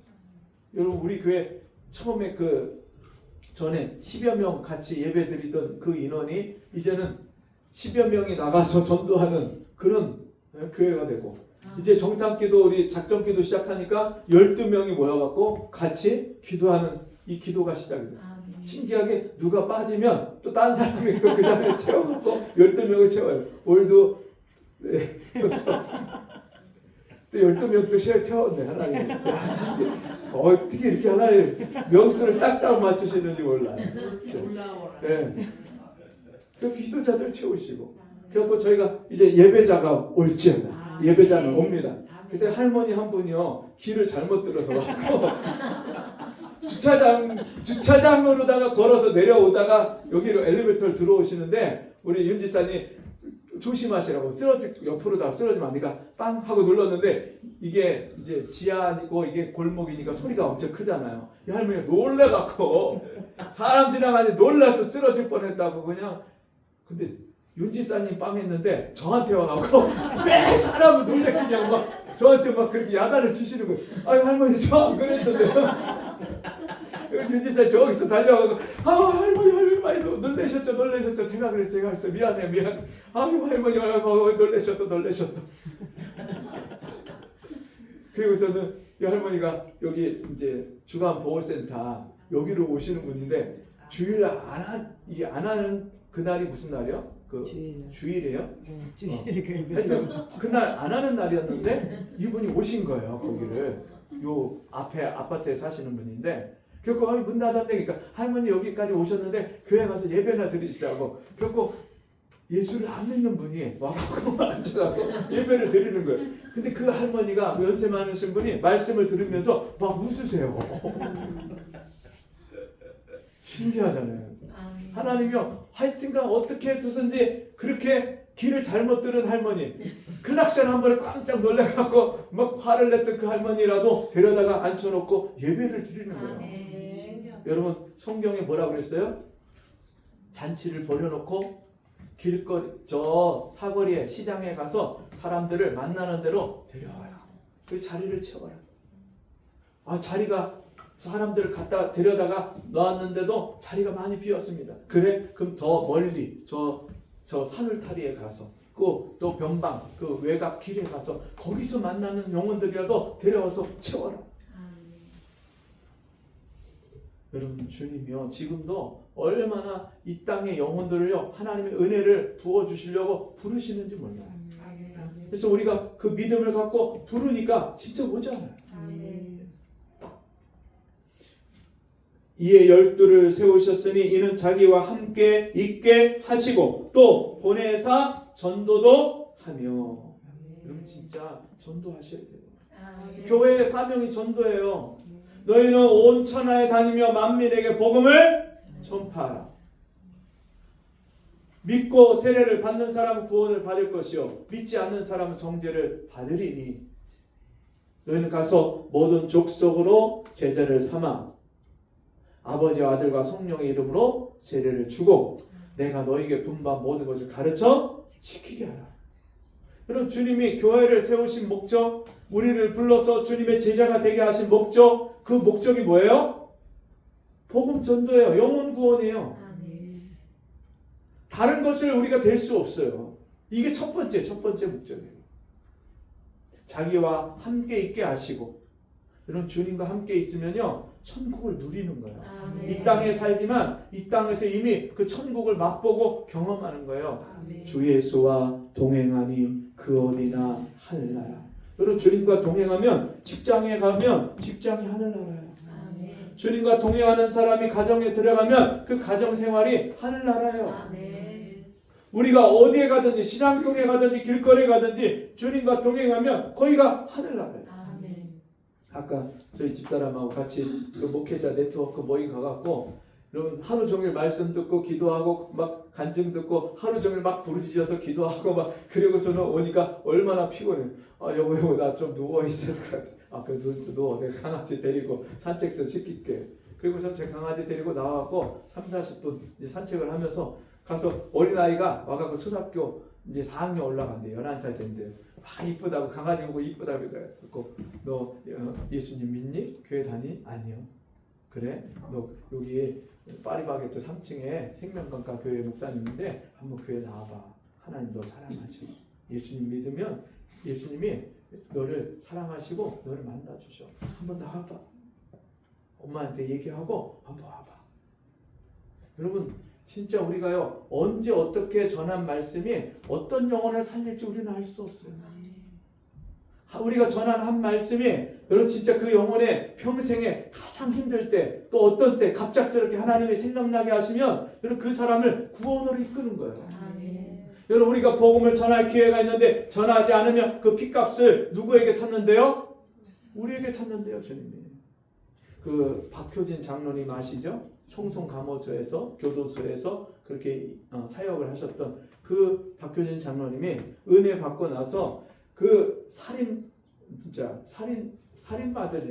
여러분 우리 교회 처음에 그 전에 10여 명 같이 예배 드리던 그 인원이 이제는 10여 명이 나가서 전도하는 그런 교회가 되고 이제 정탐기도 우리 작전기도 시작하니까 12명이 모여갖고 같이 기도하는 이 기도가 시작이 돼요. 신기하게 누가 빠지면 또 딴 사람이 또 그 자리에 채워갖고 12명을 채워요. 올도 네, 또 12명 또 채웠네 하나님. 야, 신기해. 어떻게 이렇게 하나님 명수를 딱딱 맞추시는지 몰라요. 올라오라. 네. 그 기도자들 채우시고 그래서 저희가 이제 예배자가 올지어다. 예배자는 옵니다. 그때 할머니 한 분이요 길을 잘못 들어서 왔고 주차장으로다가 걸어서 내려오다가 여기로 엘리베이터를 들어오시는데 우리 윤 지사님 조심하시라고 옆으로다가 쓰러지면 안 되니까 빵 하고 눌렀는데 이게 이제 지하고 이게 골목이니까 소리가 엄청 크잖아요. 이 할머니가 놀래갖고 사람 지나가는데 놀라서 쓰러질 뻔했다고 그냥. 근데 윤 지사님 빵 했는데 저한테 와갖고 내 사람을 놀래 그냥 막 저한테 막 그렇게 야단을 치시는 거예요. 아유 할머니 저 안 그랬는데요. 윤 지사님 저기서 달려가고 할머니 많이 놀라셨죠. 제가 했어요. 미안해. 아유 할머니 놀라셨어. 그리고서는 이 할머니가 여기 이제 주간 보호센터 여기로 오시는 분인데 주일날 안 하는 그날이 무슨 날이요? 그 주일이에요? 주일. 하여튼 그날 안 하는 날이었는데 이분이 오신 거예요. 거기를 요 앞에 아파트에 사시는 분인데 결코 문 닫았다니까 할머니 여기까지 오셨는데 교회 가서 예배나 드리시자고 결코 예수를 안 믿는 분이 와갖고 앉아갖고 예배를 드리는 거예요. 근데 그 할머니가 연세 많으신 분이 말씀을 들으면서 막 웃으세요. 신기하잖아요. 하나님이요 하여튼간 어떻게 해서든지 그렇게 길을 잘못 들은 할머니 클락션 한 번에 깜짝 놀래갖고 막 화를 냈던 그 할머니라도 데려다가 앉혀놓고 예배를 드리는 거예요. 여러분 성경에 뭐라 그랬어요? 잔치를 벌여놓고 길거리 저 사거리에 시장에 가서 사람들을 만나는 대로 데려와요. 그 자리를 채워요. 자리가 사람들을 갖다 데려다가 놓았는데도 자리가 많이 비었습니다. 그래? 그럼 더 멀리 저 산울타리에 가서 또 변방 그 외곽 길에 가서 거기서 만나는 영혼들이라도 데려와서 채워라. 여러분 주님이요 지금도 얼마나 이 땅의 영혼들을요 하나님의 은혜를 부어주시려고 부르시는지 몰라요. 그래서 우리가 그 믿음을 갖고 부르니까 진짜 오잖아요. 이에 12를 세우셨으니 이는 자기와 함께 있게 하시고 또 보내사 전도도 하며. 여러분 진짜 전도하셔야 돼요. 교회의 사명이 전도예요. 너희는 온 천하에 다니며 만민에게 복음을 전파하라. 믿고 세례를 받는 사람은 구원을 받을 것이요 믿지 않는 사람은 정죄를 받으리니 너희는 가서 모든 족속으로 제자를 삼아 아버지와 아들과 성령의 이름으로 세례를 주고 내가 너희에게 분부한 모든 것을 가르쳐 지키게 하라. 여러분 주님이 교회를 세우신 목적, 우리를 불러서 주님의 제자가 되게 하신 목적, 그 목적이 뭐예요? 복음 전도예요. 영혼 구원이에요. 다른 것을 우리가 될 수 없어요. 이게 첫 번째 목적이에요. 자기와 함께 있게 하시고 여러분 주님과 함께 있으면요 천국을 누리는 거예요. 이 땅에 살지만 이 땅에서 이미 그 천국을 맛보고 경험하는 거예요. 주 예수와 동행하니 그 어디나 하늘나라. 여러분 주님과 동행하면 직장에 가면 직장이 하늘나라예요. 주님과 동행하는 사람이 가정에 들어가면 그 가정생활이 하늘나라예요. 우리가 어디에 가든지 신앙통에 가든지 길거리에 가든지 주님과 동행하면 거기가 하늘나라예요. 아까 저희 집사람하고 같이 그 목회자 네트워크 모임 가갖고 여러분 하루 종일 말씀 듣고 기도하고 막 간증 듣고 하루 종일 막 부르짖어서 기도하고 막 그러고서는 오니까 얼마나 피곤해. 여보 나 좀 누워 있을 것 같아. 그래 누워 내가 강아지 데리고 산책 좀 시킬게. 그리고서 제 강아지 데리고 나와갖고 30-40분 이제 산책을 하면서 가서 어린아이가 와갖고 초등학교 이제 4학년 올라간대. 11살 된대. 막 이쁘다고 강아지 보고 이쁘다고 그래갖고 너 예수님 믿니? 교회 다니? 아니요. 그래? 너 여기 파리바게뜨 3층에 생명강가 교회 목사님인데 한번 교회 나와봐. 하나님 너 사랑하셔. 예수님 믿으면 예수님이 너를 사랑하시고 너를 만나주셔. 한번 나와봐. 엄마한테 얘기하고 한번 와봐. 여러분 진짜 우리가요 언제 어떻게 전한 말씀이 어떤 영혼을 살릴지 우리는 알 수 없어요. 우리가 전한 한 말씀이 여러분 진짜 그 영혼의 평생에 가장 힘들 때 또 어떤 때 갑작스럽게 하나님이 생각나게 하시면 여러분 그 사람을 구원으로 이끄는 거예요. 여러분 우리가 복음을 전할 기회가 있는데 전하지 않으면 그 핏값을 누구에게 찾는데요? 우리에게 찾는데요. 주님이. 그 박효진 장로님 아시죠? 청송감호소에서 교도소에서 그렇게 사역을 하셨던 그 박효진 장로님이 은혜 받고 나서 그 살인마들이잖아요.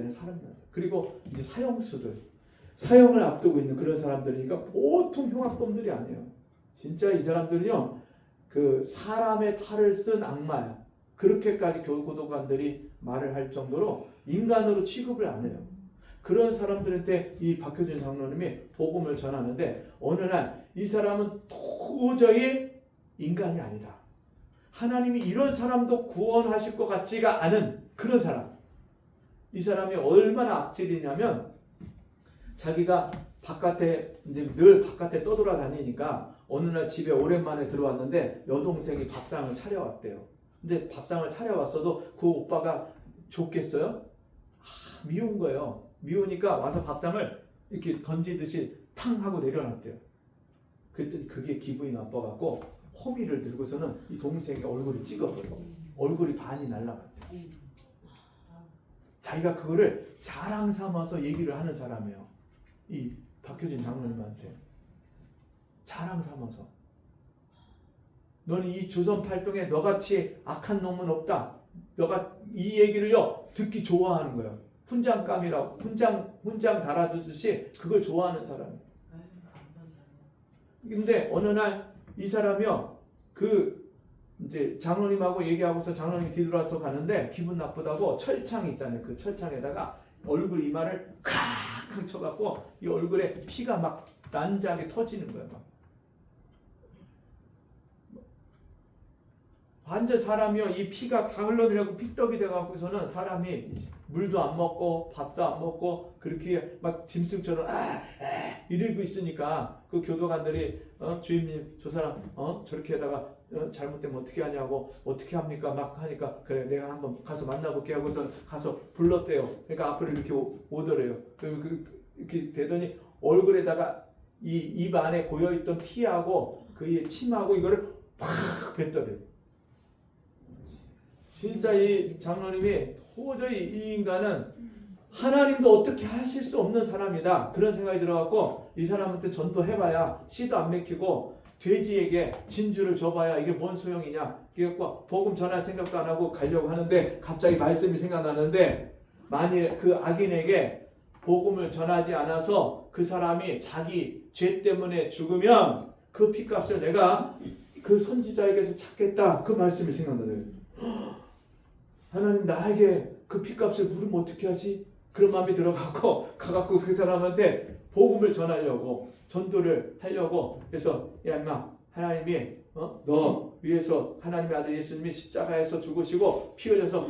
살인마들. 그리고 이제 사형을 앞두고 있는 그런 사람들이니까 보통 흉악범들이 아니에요. 진짜 이 사람들은요 그 사람의 탈을 쓴 악마야. 그렇게까지 교도관들이 말을 할 정도로 인간으로 취급을 안 해요. 그런 사람들한테 이 박효진 장로님이 복음을 전하는데 어느 날 이 사람은 도저히 인간이 아니다. 하나님이 이런 사람도 구원하실 것 같지가 않은 그런 사람. 이 사람이 얼마나 악질이냐면 자기가 늘 바깥에 떠돌아다니니까 어느 날 집에 오랜만에 들어왔는데 여동생이 밥상을 차려왔대요. 근데 밥상을 차려왔어도 그 오빠가 좋겠어요? 미운 거예요. 미우니까 와서 밥상을 이렇게 던지듯이 탕 하고 내려놨대요. 그랬더니 그게 기분이 나빠갖고 호미를 들고서는 이 동생의 얼굴을 찍어버리고 얼굴이 반이 날라갔대요. 자기가 그거를 자랑 삼아서 얘기를 하는 사람이에요. 이 박효진 장로님한테 자랑 삼아서 너는 이 조선 팔동에 너같이 악한 놈은 없다. 너가 이 얘기를요 듣기 좋아하는 거예요. 훈장감이라고 훈장 달아두듯이 그걸 좋아하는 사람이에요. 근데 어느 날 이 사람이요 그 이제 장로님하고 얘기하고서 장로님이 뒤돌아서 가는데 기분 나쁘다고 철창 있잖아요. 그 철창에다가 얼굴 이마를 칵 쳐갖고 이 얼굴에 피가 막 난자하게 터지는 거예요. 막. 완전 사람이요 이 피가 다 흘러내려고 핏떡이 돼갖고서는 사람이 물도 안 먹고 밥도 안 먹고 그렇게 막 짐승처럼 이러고 있으니까 그 교도관들이 주임님 저 사람 저렇게 하다가 잘못되면 어떻게 하냐고 어떻게 합니까 막 하니까 그래 내가 한번 가서 만나볼게 하고서 가서 불렀대요. 그러니까 앞으로 이렇게 오더래요. 이렇게 되더니 얼굴에다가 이 입 안에 고여있던 피하고 그의 침하고 이거를 팍 뱉더래요. 진짜 이 장로님이 도저히 이 인간은 하나님도 어떻게 하실 수 없는 사람이다 그런 생각이 들어갖고 이 사람한테 전도해봐야 씨도 안 맥히고 돼지에게 진주를 줘봐야 이게 뭔 소용이냐 그래갖고 복음 전할 생각도 안 하고 가려고 하는데 갑자기 말씀이 생각나는데 만일 그 악인에게 복음을 전하지 않아서 그 사람이 자기 죄 때문에 죽으면 그 핏값을 내가 그 선지자에게서 찾겠다 그 말씀이 생각나요. 하나님 나에게 그 핏값을 물으면 어떻게 하지? 그런 마음이 들어가고 가갖고 그 사람한테 복음을 전하려고 전도를 하려고 그래서 야 임마 하나님이 너 위해서 하나님의 아들 예수님이 십자가에서 죽으시고 피 흘려서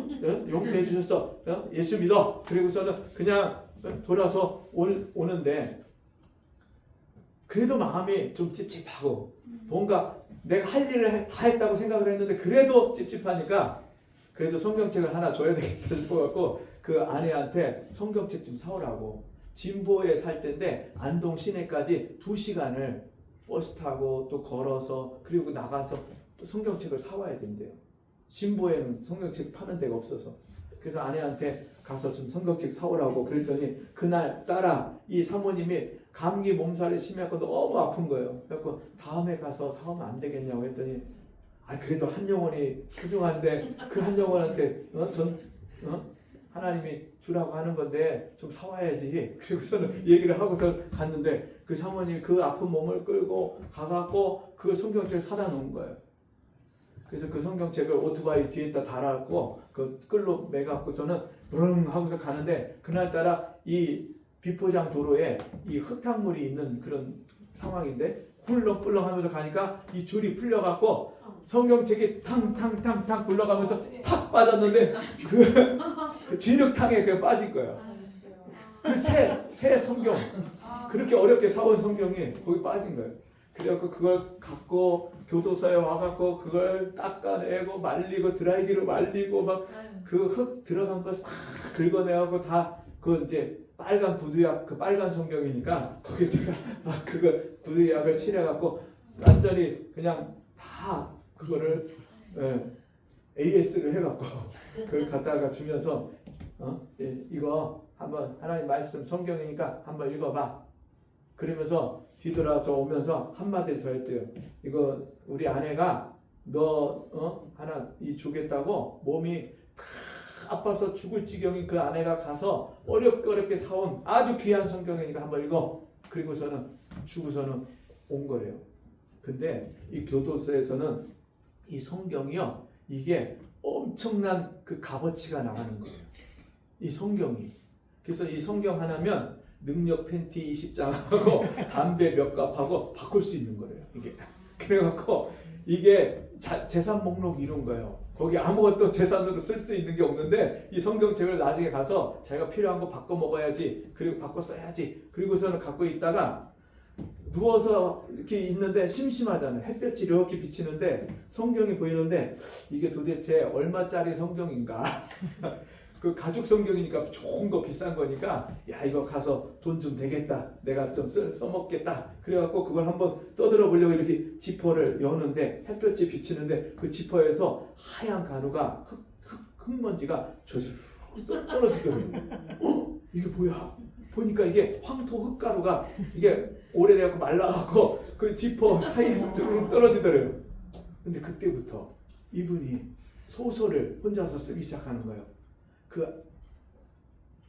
용서해 주셔서 예수 믿어. 그리고서는 그냥 돌아서 오는데 그래도 마음이 좀 찝찝하고 뭔가 내가 할 일을 다 했다고 생각을 했는데 그래도 찝찝하니까 그래도 성경책을 하나 줘야 되겠다 싶어갖고 그 아내한테 성경책 좀 사오라고 진보에 살 때인데 안동 시내까지 2시간을 버스 타고 또 걸어서 그리고 나가서 또 성경책을 사와야 된대요. 진보에는 성경책 파는 데가 없어서 그래서 아내한테 가서 좀 성경책 사오라고 그랬더니 그날 따라 이 사모님이 감기 몸살이 심해갖고 너무 아픈 거예요. 그래서 다음에 가서 사오면 안 되겠냐고 했더니 그래도 한 영혼이 소중한데 그 한 영혼한테 하나님이 주라고 하는 건데 좀 사와야지. 그리고서는 얘기를 하고서 갔는데 그 사모님이 그 아픈 몸을 끌고 가갖고 그 성경책을 사다 놓은 거예요. 그래서 그 성경책을 오토바이 뒤에다 달아갖고 그 끌로 매갖고서는 부릉 하고서 가는데 그날따라 이 비포장 도로에 이 흙탕물이 있는 그런 상황인데 훌렁훌렁 하면서 가니까 이 줄이 풀려갖고 성경책이 탕탕탕탕 굴러가면서 탁 빠졌는데 그 진흙탕에 그냥 빠진 거예요. 그 새 성경, 그렇게 어렵게 사온 성경이 거기 빠진 거예요. 그래갖고 그걸 갖고 교도소에 와갖고 그걸 닦아내고 말리고 드라이기로 말리고 막 그 흙 들어간 거 싹 긁어내갖고 다 그 이제 빨간 부두약, 그 빨간 성경이니까 거기다가 막 그거 부두약을 칠해갖고 완전히 그냥 다 그거를 AS를 해갖고 그걸 갖다가 주면서 이거 한번 하나님 말씀 성경이니까 한번 읽어봐. 그러면서 뒤돌아서 오면서 한마디를 더 했대요. 이거 우리 아내가 너 하나 이 주겠다고 몸이 아파서 죽을 지경인 그 아내가 가서 어렵게 사온 아주 귀한 성경이니까 한번 읽어. 그리고서는 주고서는 온 거래요. 근데 이 교도소에서는 이 성경이요, 이게 엄청난 그 값어치가 나가는 거예요. 이 성경이. 그래서 이 성경 하나면 능력 팬티 20장하고 담배 몇 갑하고 바꿀 수 있는 거래요. 이게. 그래갖고 이게 재산 목록 이룬 거예요. 거기 아무것도 재산으로 쓸 수 있는 게 없는데 이 성경책을 나중에 가서 자기가 필요한 거 바꿔 먹어야지, 그리고 바꿔 써야지. 그리고서는 갖고 있다가 누워서 이렇게 있는데 심심하잖아요. 햇볕이 이렇게 비치는데 성경이 보이는데 이게 도대체 얼마짜리 성경인가? 그 가죽 성경이니까 좋은 거 비싼 거니까 야 이거 가서 돈 좀 되겠다. 내가 좀 써먹겠다. 그래갖고 그걸 한번 떠들어 보려고 이렇게 지퍼를 여는데 햇볕이 비치는데 그 지퍼에서 하얀 가루가 흙먼지가 저절로 떨어지더라고요. 이게 뭐야? 보니까 이게 황토 흙가루가 이게 오래돼갖고 말라갖고 그 지퍼 사이에서 쭉 떨어지더래요. 근데 그때부터 이분이 소설을 혼자서 쓰기 시작하는 거예요.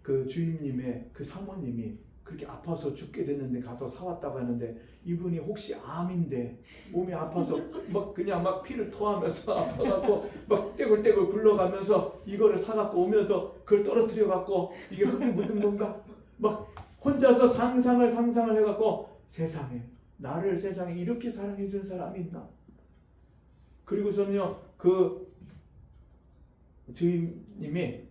그 주임님의 그 사모님이 그렇게 아파서 죽게 됐는데 가서 사왔다고 하는데 이분이 혹시 암인데 몸이 아파서 막 그냥 막 피를 토하면서 아파갖고 막 떼굴떼굴 굴러가면서 이거를 사갖고 오면서 그걸 떨어뜨려갖고 이게 흙이 묻은 건가? 막 혼자서 상상을 해갖고 세상에 나를 세상에 이렇게 사랑해준 사람이 있나? 그리고서는요 그 주임님이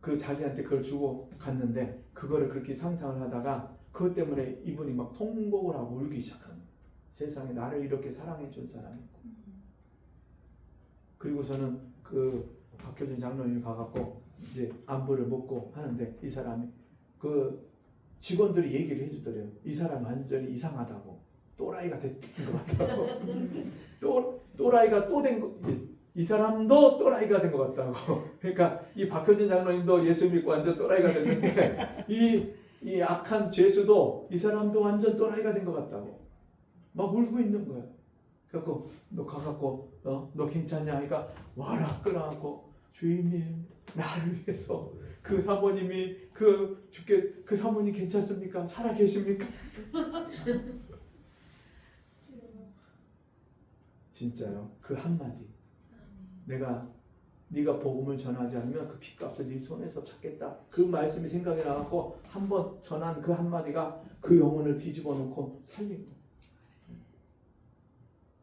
그 자기한테 그걸 주고 갔는데 그거를 그렇게 상상을 하다가 그것 때문에 이분이 막 통곡을 하고 울기 시작한 거예요. 세상에 나를 이렇게 사랑해 준 사람이 있고. 그리고서는 그 박효진 장로님이 가갖고 이제 안부를 묻고 하는데 이 사람이 그 직원들이 얘기를 해주더래요. 이 사람 완전히 이상하다고, 또라이가 된 것 같다고. 또라이가 또 된 거. 이 사람도 또라이가 된 것 같다고. 그러니까 이 박효진 장로님도 예수 믿고 완전 또라이가 됐는데 이 악한 죄수도 이 사람도 완전 또라이가 된 것 같다고 막 울고 있는 거야. 그래갖고 너 가갖고 너 괜찮냐 하니까 와라 끌어안고 주임님 나를 위해서 그 사모님이 그 사모님 괜찮습니까? 살아 계십니까? 진짜요. 그 한마디. 네가 복음을 전하지 않으면 그 핏값을 네 손에서 찾겠다. 그 말씀이 생각이 나갖고 한번 전한 그 한마디가 그 영혼을 뒤집어 놓고 살린 거.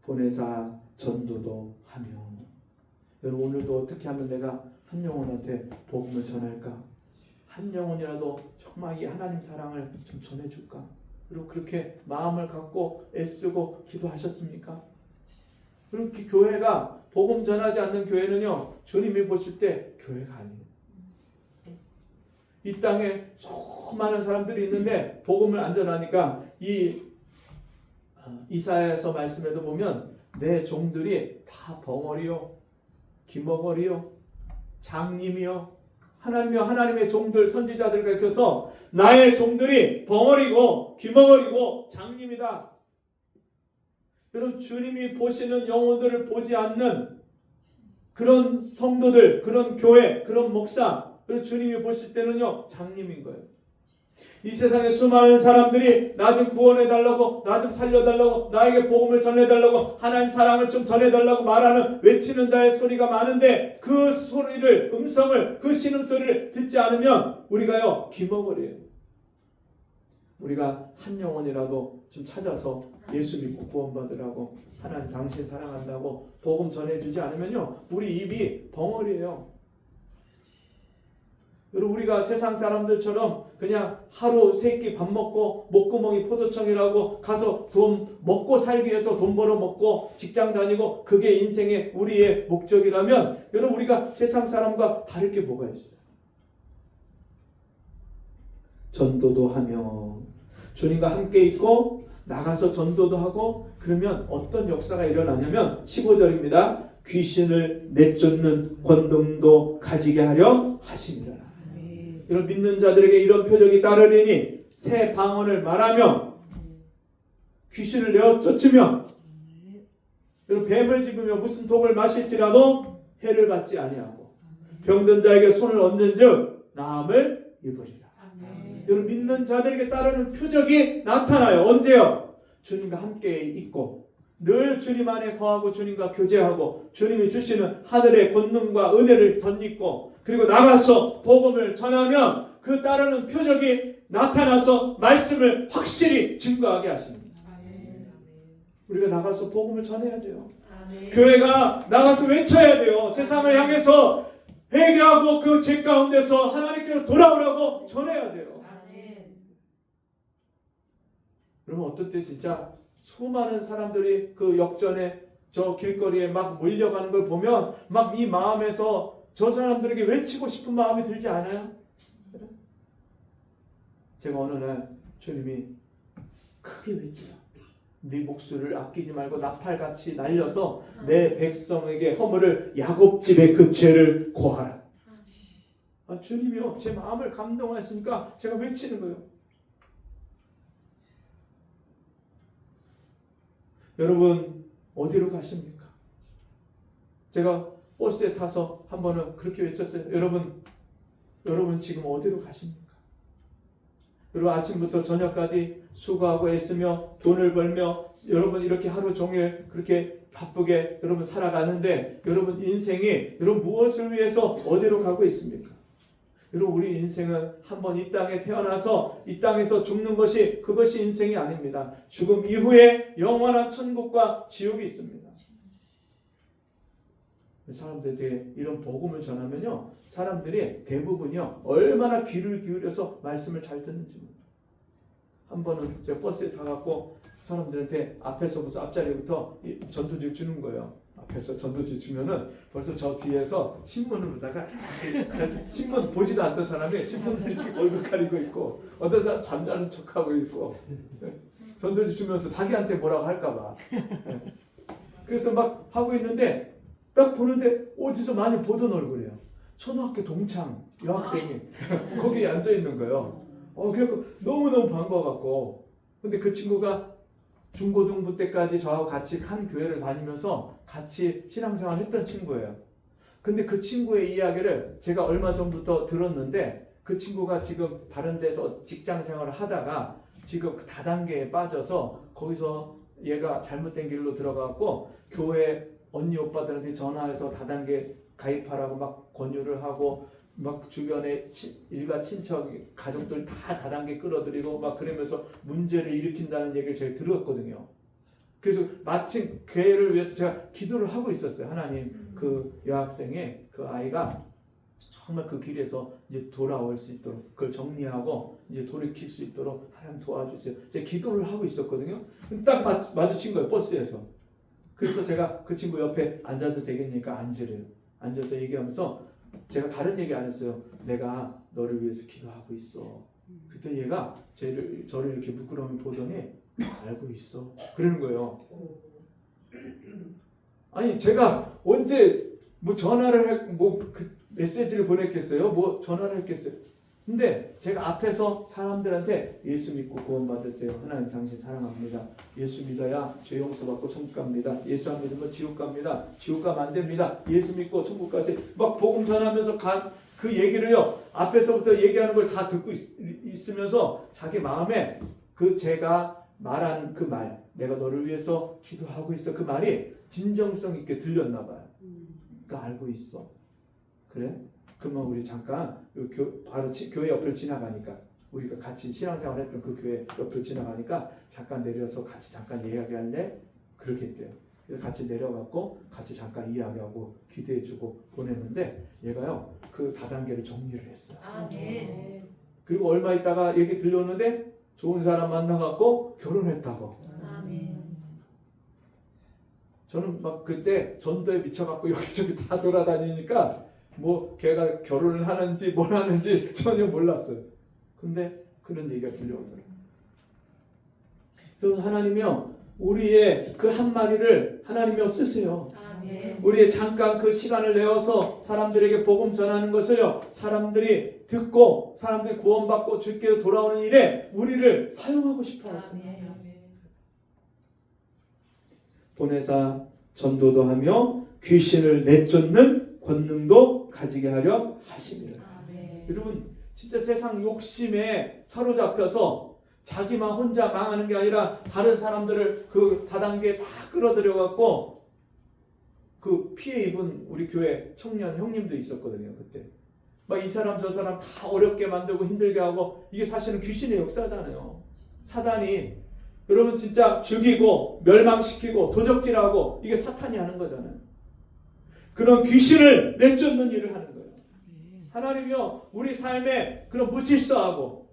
보내사 전도도 하며. 여러분 오늘도 어떻게 하면 내가 한 영혼한테 복음을 전할까? 한 영혼이라도 정말 이 하나님 사랑을 좀 전해줄까? 그리고 그렇게 마음을 갖고 애쓰고 기도하셨습니까? 그렇게 교회가 복음 전하지 않는 교회는요 주님이 보실 때 교회가 아니에요. 이 땅에 수많은 사람들이 있는데 복음을 안 전하니까 이 이사야서 말씀에도 보면 내 종들이 다 벙어리요 기머거리요 장님이요 하나님이요 하나님의 종들 선지자들 가르쳐서 나의 종들이 벙어리고 기머거리고 장님이다. 여러분 주님이 보시는 영혼들을 보지 않는 그런 성도들, 그런 교회, 그런 목사 그리고 주님이 보실 때는요 장님인 거예요. 이 세상에 수많은 사람들이 나 좀 구원해달라고, 나 좀 살려달라고, 나에게 복음을 전해달라고, 하나님 사랑을 좀 전해달라고 말하는 외치는 자의 소리가 많은데 그 소리를, 음성을, 그 신음소리를 듣지 않으면 우리가요 귀머거려요. 우리가 한 영혼이라도 좀 찾아서 예수 믿고 구원받으라고, 하나님 당신 사랑한다고 복음 전해주지 않으면요 우리 입이 벙어리예요. 여러분, 우리가 세상 사람들처럼 그냥 하루 세 끼 밥 먹고 목구멍이 포도청이라고 가서 돈 먹고 살기 위해서 돈 벌어 먹고 직장 다니고 그게 인생의 우리의 목적이라면 여러분, 우리가 세상 사람과 다를 게 뭐가 있어요? 전도도 하며 주님과 함께 있고 나가서 전도도 하고, 그러면 어떤 역사가 일어나냐면 15절입니다. 귀신을 내쫓는 권능도 가지게 하려 하심이라. 이런 믿는 자들에게 이런 표적이 따르리니 새 방언을 말하며 귀신을 내어 쫓으며 여러분, 뱀을 집으며 무슨 독을 마실지라도 해를 받지 아니하고 병든 자에게 손을 얹은즉 나음을 입으리라. 여러분, 믿는 자들에게 따르는 표적이 나타나요. 언제요? 주님과 함께 있고 늘 주님 안에 거하고 주님과 교제하고 주님이 주시는 하늘의 권능과 은혜를 덧입고 그리고 나가서 복음을 전하면 그 따르는 표적이 나타나서 말씀을 확실히 증거하게 하십니다. 우리가 나가서 복음을 전해야 돼요. 교회가 나가서 외쳐야 돼요. 세상을 향해서 회개하고 그 죄 가운데서 하나님께로 돌아오라고 전해야 돼요. 그러면 어떨 때 진짜 수많은 사람들이 그 역전에 저 길거리에 막 몰려가는 걸 보면 막 이 마음에서 저 사람들에게 외치고 싶은 마음이 들지 않아요? 제가 어느 날 주님이 크게 외치라. 네 목소리를 아끼지 말고 나팔같이 날려서 내 백성에게 허물을 야곱집의 그 죄를 고하라. 주님이요, 제 마음을 감동하시니까 제가 외치는 거예요. 여러분, 어디로 가십니까? 제가 버스에 타서 한 번은 그렇게 외쳤어요. 여러분 지금 어디로 가십니까? 여러분, 아침부터 저녁까지 수고하고 애쓰며 돈을 벌며 여러분 이렇게 하루 종일 그렇게 바쁘게 여러분 살아가는데 여러분 인생이 여러분 무엇을 위해서 어디로 가고 있습니까? 여러분, 우리 인생은 한번 이 땅에 태어나서 이 땅에서 죽는 것이 그것이 인생이 아닙니다. 죽음 이후에 영원한 천국과 지옥이 있습니다. 사람들에게 이런 복음을 전하면요, 사람들이 대부분이요 얼마나 귀를 기울여서 말씀을 잘 듣는지 모릅니다. 한 번은 제가 버스에 타갖고 사람들한테 앞에서부터 앞자리부터 전도지 주는 거예요. 앞에서 전도지 주면은 벌써 저 뒤에서 신문을 보다가 신문 보지도 않던 사람이 신문을 이렇게 얼굴 가리고 있고 어떤 사람 잠자는 척하고 있고 전도지 주면서 자기한테 뭐라고 할까봐. 그래서 막 하고 있는데 딱 보는데 어디서 많이 보던 얼굴이에요. 초등학교 동창 여학생이 거기에 앉아 있는 거예요. 그래서 너무너무 반가워갖고. 근데 그 친구가 중고등부 때까지 저하고 같이 한 교회를 다니면서 같이 신앙생활 했던 친구예요. 근데 그 친구의 이야기를 제가 얼마 전부터 들었는데 그 친구가 지금 다른 데서 직장 생활을 하다가 지금 다단계에 빠져서 거기서 얘가 잘못된 길로 들어가고 교회 언니 오빠들한테 전화해서 다단계 가입하라고 막 권유를 하고 막 주변에 일가 친척 가족들 다 다단계 끌어들이고 막 그러면서 문제를 일으킨다는 얘기를 제가 들었거든요. 그래서 마침 그 애를 위해서 제가 기도를 하고 있었어요. 하나님, 그 여학생의 그 아이가 정말 그 길에서 이제 돌아올 수 있도록 그걸 정리하고 이제 돌이킬 수 있도록 하나님 도와주세요. 제가 기도를 하고 있었거든요. 딱 마주친 거예요, 버스에서. 그래서 제가 그 친구 옆에 앉아도 되겠니까 앉으래요. 앉아서 얘기하면서 제가 다른 얘기 안 했어요. 내가 너를 위해서 기도하고 있어. 그때 얘가 저를 이렇게 부끄러움을 보더니 알고 있어. 그러는 거예요. 아니, 제가 언제 뭐 전화를 그 메시지를 보냈겠어요? 뭐 전화를 했겠어요? 근데 제가 앞에서 사람들한테 예수 믿고 구원받으세요. 하나님 당신 사랑합니다. 예수 믿어야 죄 용서받고 천국 갑니다. 예수 안 믿으면 지옥 갑니다. 지옥 가면 안 됩니다. 예수 믿고 천국 가세요. 막 복음 전하면서 그 얘기를요 앞에서부터 얘기하는 걸 다 듣고 있으면서 자기 마음에 그 제가 말한 그 말, 내가 너를 위해서 기도하고 있어, 그 말이 진정성 있게 들렸나 봐요. 그러니까 알고 있어. 그래? 그러면 우리 잠깐 바로 교회 옆을 지나가니까, 우리가 같이 신앙생활 했던 그 교회 옆을 지나가니까 잠깐 내려서 같이 잠깐 이야기할래? 그렇겠대요. 그래서 같이 내려갔고 같이 잠깐 이야기하고 기도해주고 보냈는데, 얘가요 그 다단계를 정리를 했어요. 아멘. 그리고 얼마 있다가 얘기 들려오는데 좋은 사람 만나갖고 결혼했다고. 아멘. 저는 막 그때 전도에 미쳐갖고 여기저기 다 돌아다니니까 뭐 걔가 결혼을 하는지 뭘 하는지 전혀 몰랐어요. 근데 그런 얘기가 들려오더라고요. 여러분, 하나님이요 우리의 그 한마디를 하나님이요 쓰세요. 아멘. 우리의 잠깐 그 시간을 내어서 사람들에게 복음 전하는 것을요 사람들이 듣고 사람들이 구원받고 주께 돌아오는 일에 우리를 사용하고 싶어 하세요. 아멘. 보내사 전도도 하며 귀신을 내쫓는 권능도 가지게 하려 하십니다. 아멘. 여러분, 진짜 세상 욕심에 사로잡혀서 자기만 혼자 망하는 게 아니라 다른 사람들을 그 다단계에 다 끌어들여 갖고 그 피해 입은 우리 교회 청년 형님도 있었거든요. 그때 막 이 사람 저 사람 다 어렵게 만들고 힘들게 하고, 이게 사실은 귀신의 역사잖아요. 사단이 여러분 진짜 죽이고 멸망시키고 도적질하고, 이게 사탄이 하는 거잖아요. 그런 귀신을 내쫓는 일을 하는 거예요. 하나님이요 우리 삶에 그런 무질서하고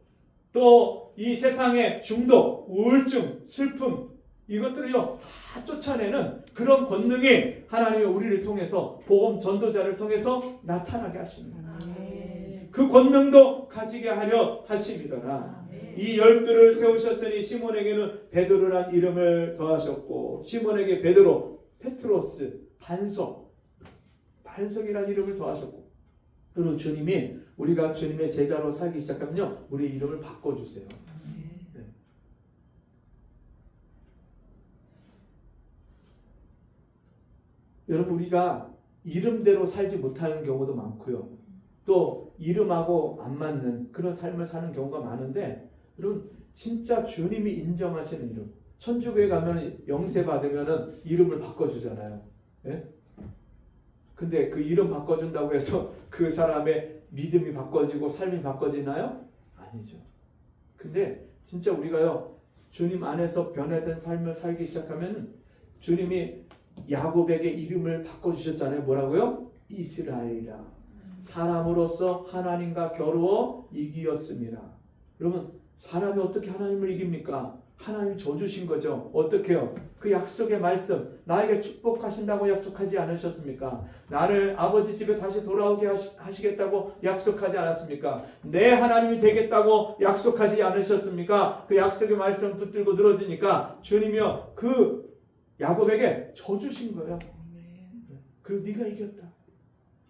또 이 세상의 중독, 우울증, 슬픔, 이것들을요 다 쫓아내는 그런 권능이 하나님이 우리를 통해서 복음 전도자를 통해서 나타나게 하십니다. 아멘. 그 권능도 가지게 하려 하심이더라. 아멘. 이 12를 세우셨으니 시몬에게는 베드로란 이름을 더하셨고, 시몬에게 베드로, 페트로스, 반석이란 이름을 더하셨고, 그리고 주님이 우리가 주님의 제자로 살기 시작하면요 우리 이름을 바꿔주세요. 네. 여러분, 우리가 이름대로 살지 못하는 경우도 많고요, 또 이름하고 안 맞는 그런 삶을 사는 경우가 많은데, 여러분 진짜 주님이 인정하시는 이름, 천주교에 가면 영세 받으면 이름을 바꿔주잖아요. 네? 근데 그 이름 바꿔준다고 해서 그 사람의 믿음이 바꿔지고 삶이 바꿔지나요? 아니죠. 근데 진짜 우리가요 주님 안에서 변화된 삶을 살기 시작하면 주님이 야곱에게 이름을 바꿔주셨잖아요. 뭐라고요? 이스라엘이라, 사람으로서 하나님과 겨루어 이기었습니다. 여러분, 사람이 어떻게 하나님을 이깁니까? 하나님이 줘주신 거죠. 어떻게요? 그 약속의 말씀, 나에게 축복하신다고 약속하지 않으셨습니까? 나를 아버지 집에 다시 돌아오게 하시겠다고 약속하지 않았습니까? 내 하나님이 되겠다고 약속하지 않으셨습니까? 그 약속의 말씀 붙들고 늘어지니까 주님이요 그 야곱에게 줘주신 거예요. 그리고 네가 이겼다.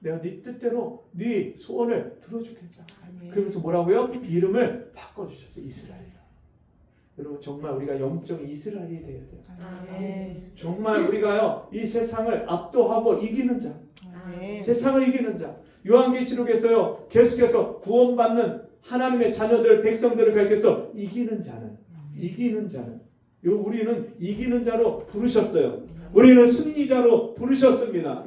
내가 네 뜻대로 네 소원을 들어주겠다. 그러면서 뭐라고요? 이름을 바꿔주셨어요. 이스라엘. 여러분, 정말 우리가 영적 이스라엘이 되어야 돼요. 아멘. 정말 우리가요 이 세상을 압도하고 이기는 자, 아멘. 세상을 이기는 자. 요한계시록에서요 계속해서 구원받는 하나님의 자녀들, 백성들을 가리켜서 이기는 자는, 우리는 이기는 자로 부르셨어요. 우리는 승리자로 부르셨습니다.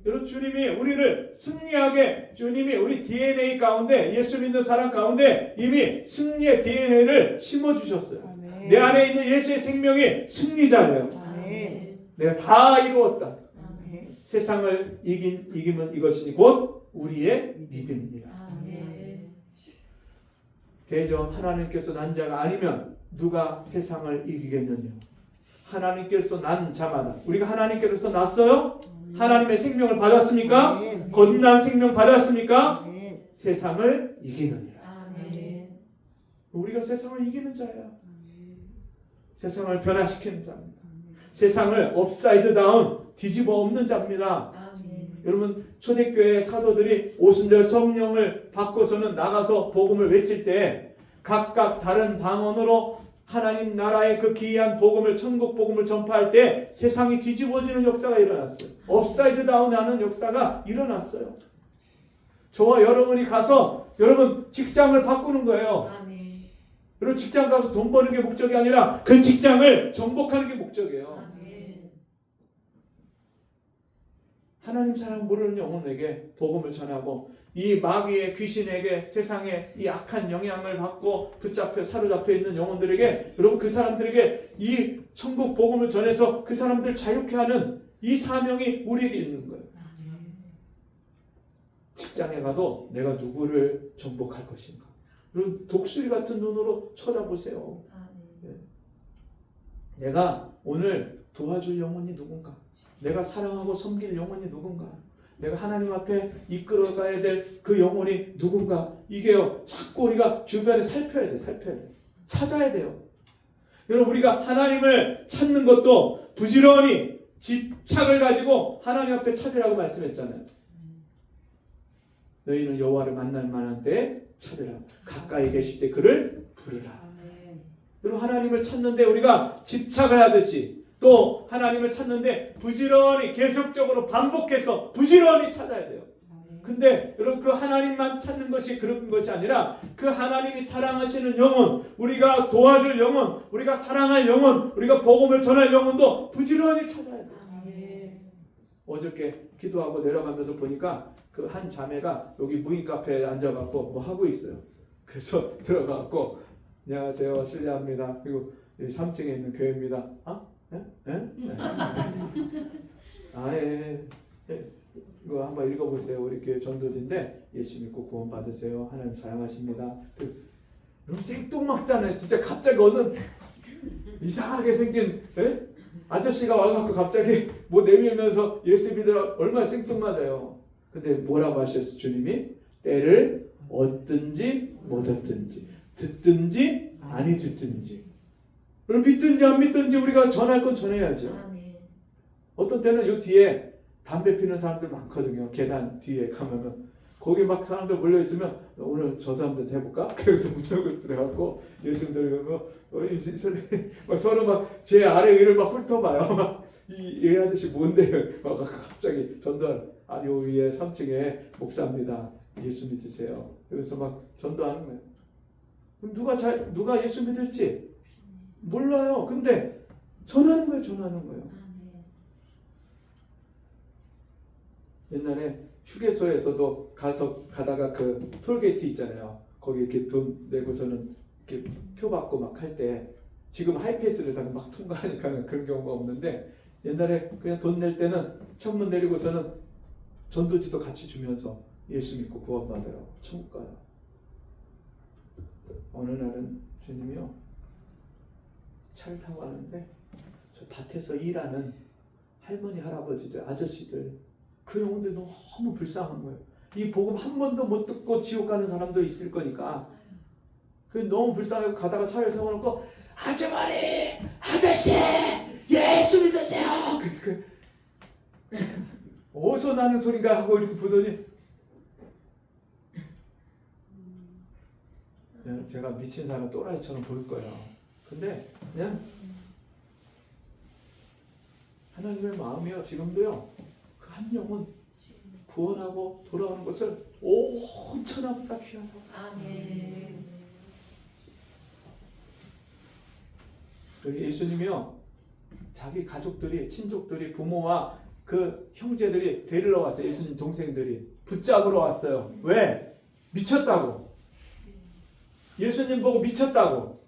여러분, 주님이 우리를 승리하게, 주님이 우리 DNA 가운데, 예수 믿는 사람 가운데 이미 승리의 DNA를 심어주셨어요. 내 안에 있는 예수의 생명이 승리자예요. 내가 다 이루었다. 아멘. 세상을 이기면 이것이니 곧 우리의 믿음이니라. 아멘. 대점 하나님께서 난 자가 아니면 누가 세상을 이기겠느냐. 하나님께서 난 자마다, 우리가 하나님께로서 났어요? 하나님의 생명을 받았습니까? 거듭난 생명 받았습니까? 세상을 이기느니라. 아멘. 우리가 세상을 이기는 자예요. 세상을 변화시키는 자입니다. 세상을 업사이드 다운, 뒤집어 엎는 자입니다. 아멘. 여러분, 초대교회 사도들이 오순절 성령을 받고서는 나가서 복음을 외칠 때 각각 다른 방언으로 하나님 나라의 그 기이한 복음을, 천국 복음을 전파할 때 세상이 뒤집어지는 역사가 일어났어요. 업사이드 다운하는 역사가 일어났어요. 저와 여러분이 가서 여러분 직장을 바꾸는 거예요. 아멘. 여러분 직장 가서 돈 버는 게 목적이 아니라 그 직장을 정복하는 게 목적이에요. 아멘. 하나님 사랑 모르는 영혼에게 복음을 전하고 이 마귀의 귀신에게 세상에 이 악한 영향을 받고 붙잡혀 사로잡혀 있는 영혼들에게 여러분 그 사람들에게 이 천국 복음을 전해서 그 사람들 자유케 하는 이 사명이 우리에게 있는 거예요. 직장에 가도 내가 누구를 정복할 것인가. 여러분 독수리 같은 눈으로 쳐다보세요. 아멘. 내가 오늘 도와줄 영혼이 누군가? 내가 사랑하고 섬길 영혼이 누군가? 내가 하나님 앞에 이끌어가야 될 그 영혼이 누군가? 이게요, 자꾸 우리가 주변에 살펴야 돼, 살펴야 돼. 찾아야 돼요. 여러분, 우리가 하나님을 찾는 것도 부지런히 집착을 가지고 하나님 앞에 찾으라고 말씀했잖아요. 너희는 여호와를 만날 만한 때에 찾으라. 가까이 계실 때 그를 부르라. 여러분, 하나님을 찾는데 우리가 집착을 하듯이 또 하나님을 찾는데 부지런히 계속적으로 반복해서 부지런히 찾아야 돼요. 근데 여러분 그 하나님만 찾는 것이 그런 것이 아니라 그 하나님이 사랑하시는 영혼, 우리가 도와줄 영혼, 우리가 사랑할 영혼, 우리가 복음을 전할 영혼도 부지런히 찾아야 돼요. 어저께 기도하고 내려가면서 보니까 그 한 자매가 여기 무인 카페에 앉아갖고 뭐 하고 있어요. 그래서 들어가갖고 안녕하세요, 실례합니다. 그리고 3층에 있는 교회입니다. 이거 한번 읽어보세요. 우리 교회 전도지인데 예수 믿고 구원 받으세요. 하나님 사랑하십니다. 여러분 생뚱맞잖아요. 진짜 갑자기 어느 이상하게 생긴 아저씨가 와갖고 갑자기 뭐 내밀면서 예수 믿으라. 얼마나 생뚱맞아요. 근데 뭐라고 하셨어 주님이? 때를 얻든지 못 얻든지 듣든지 아니 듣든지 믿든지 안 믿든지 우리가 전할 건 전해야죠. 아멘. 어떤 때는 요 뒤에 담배 피는 사람들 많거든요. 계단 뒤에 가면은 거기 막 사람들 몰려 있으면 오늘 저 사람들 해볼까? 그래서 무조건 들어가고 예수 들으면 막 서로 막 제 아래 위를 막 훑어봐요. 막 이 아저씨 뭔데? 막 갑자기 전도할 요 위에 3층에 목사입니다. 예수 믿으세요. 그래서 막 전도하는 거예요. 그럼 누가 예수 믿을지 몰라요. 근데 전하는 거예요. 전하는 거예요. 옛날에 휴게소에서도 가다가 그 톨게이트 있잖아요. 거기 이렇게 돈 내고서는 이렇게 표 받고 막 할 때 지금 하이패스를 막 통과하니까 그런 경우가 없는데 옛날에 그냥 돈 낼 때는 천문 내리고서는 전도지도 같이 주면서 예수 믿고 구원받으라고 천국 가요. 어느 날은 주님이요 차를 타고 가는데 저 밭에서 일하는 할머니 할아버지들 아저씨들 그 영혼들 너무 불쌍한 거예요. 이 복음 한 번도 못 듣고 지옥 가는 사람도 있을 거니까 그 너무 불쌍하고 가다가 차를 세워놓고 아주머니 아저씨 예수 믿으세요. 어디서 나는 소린가 하고 이렇게 보더니 제가 미친 사람 또라이처럼 보일 거예요. 근데 그냥 하나님의 마음이요 지금도요 그 한 영혼 구원하고 돌아오는 것을 온 천하보다 귀하다고. 아멘. 여기 예수님이요 자기 가족들이 친족들이 부모와 그 형제들이 데리러 왔어요. 예수님 동생들이 붙잡으러 왔어요. 왜? 미쳤다고. 예수님 보고 미쳤다고.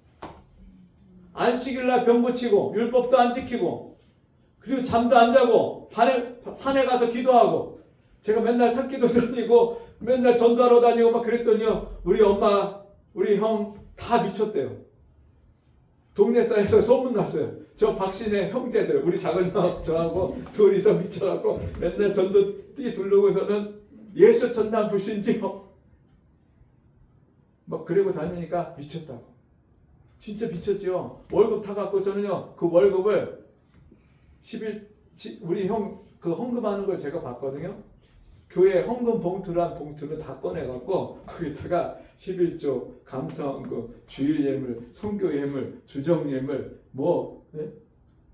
안식일날 병 고치고 율법도 안 지키고 그리고 잠도 안 자고 산에 가서 기도하고 제가 맨날 산기도 다니고 맨날 전도하러 다니고 막 그랬더니요 우리 엄마 우리 형 다 미쳤대요. 동네 사이에서 소문났어요. 저 박신의 형제들 우리 작은 형 저하고 둘이서 미쳐갖고 맨날 전도 두르고서는 예수 전담 불신지요 막 그러고 다니니까 미쳤다고. 진짜 미쳤지요. 월급 타갖고서는요 그 월급을 10일 우리 형 그 헌금하는 걸 제가 봤거든요. 교회 헌금 봉투를 다 꺼내갖고 거기다가 11조 감사헌금 주일 예물 선교 예물 주정 예물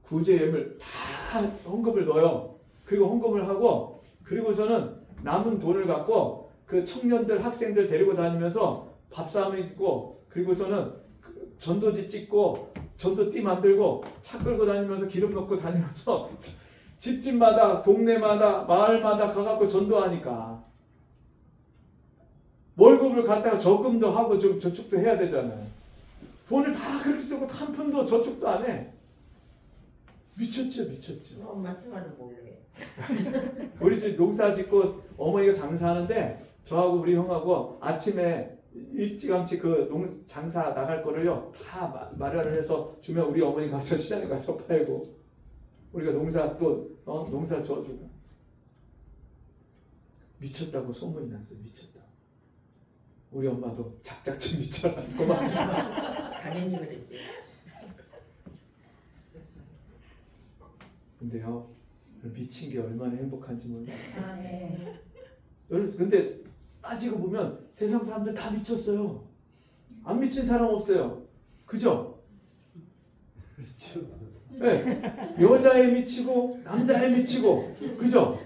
구제 예물 다 헌금을 넣어요. 그리고 헌금을 하고 그리고서는 남은 돈을 갖고 그 청년들 학생들 데리고 다니면서 밥싸움 있고 그리고서는 그 전도지 찍고 전도띠 만들고 차 끌고 다니면서 기름 넣고 다니면서 집집마다 동네마다 마을마다 가갖고 전도하니까 월급을 갖다가 적금도 하고 좀 저축도 해야 되잖아요. 돈을 다 그렇게 쓰고 한 푼도 저축도 안 해. 미쳤죠. 엄마 생활을 몰래. 우리 집 농사 짓고 어머니가 장사하는데 저하고 우리 형하고 아침에 일찌감치 그 장사 나갈 거를요 다 마련을 해서 주면 우리 어머니 가서 시장에 가서 팔고 우리가 농사 또 농사 져주고. 미쳤다고 소문이 났어요. 미쳤다. 우리 엄마도 작작좀 미쳐라. 고맙. 당연히 그러지. 근데요 미친 게 얼마나 행복한지 몰라요. 아멘. 여러분 근데 따지고 보면 세상 사람들 다 미쳤어요. 안 미친 사람 없어요. 그죠? 그렇죠. 네. 여자에 미치고 남자에 미치고 그죠?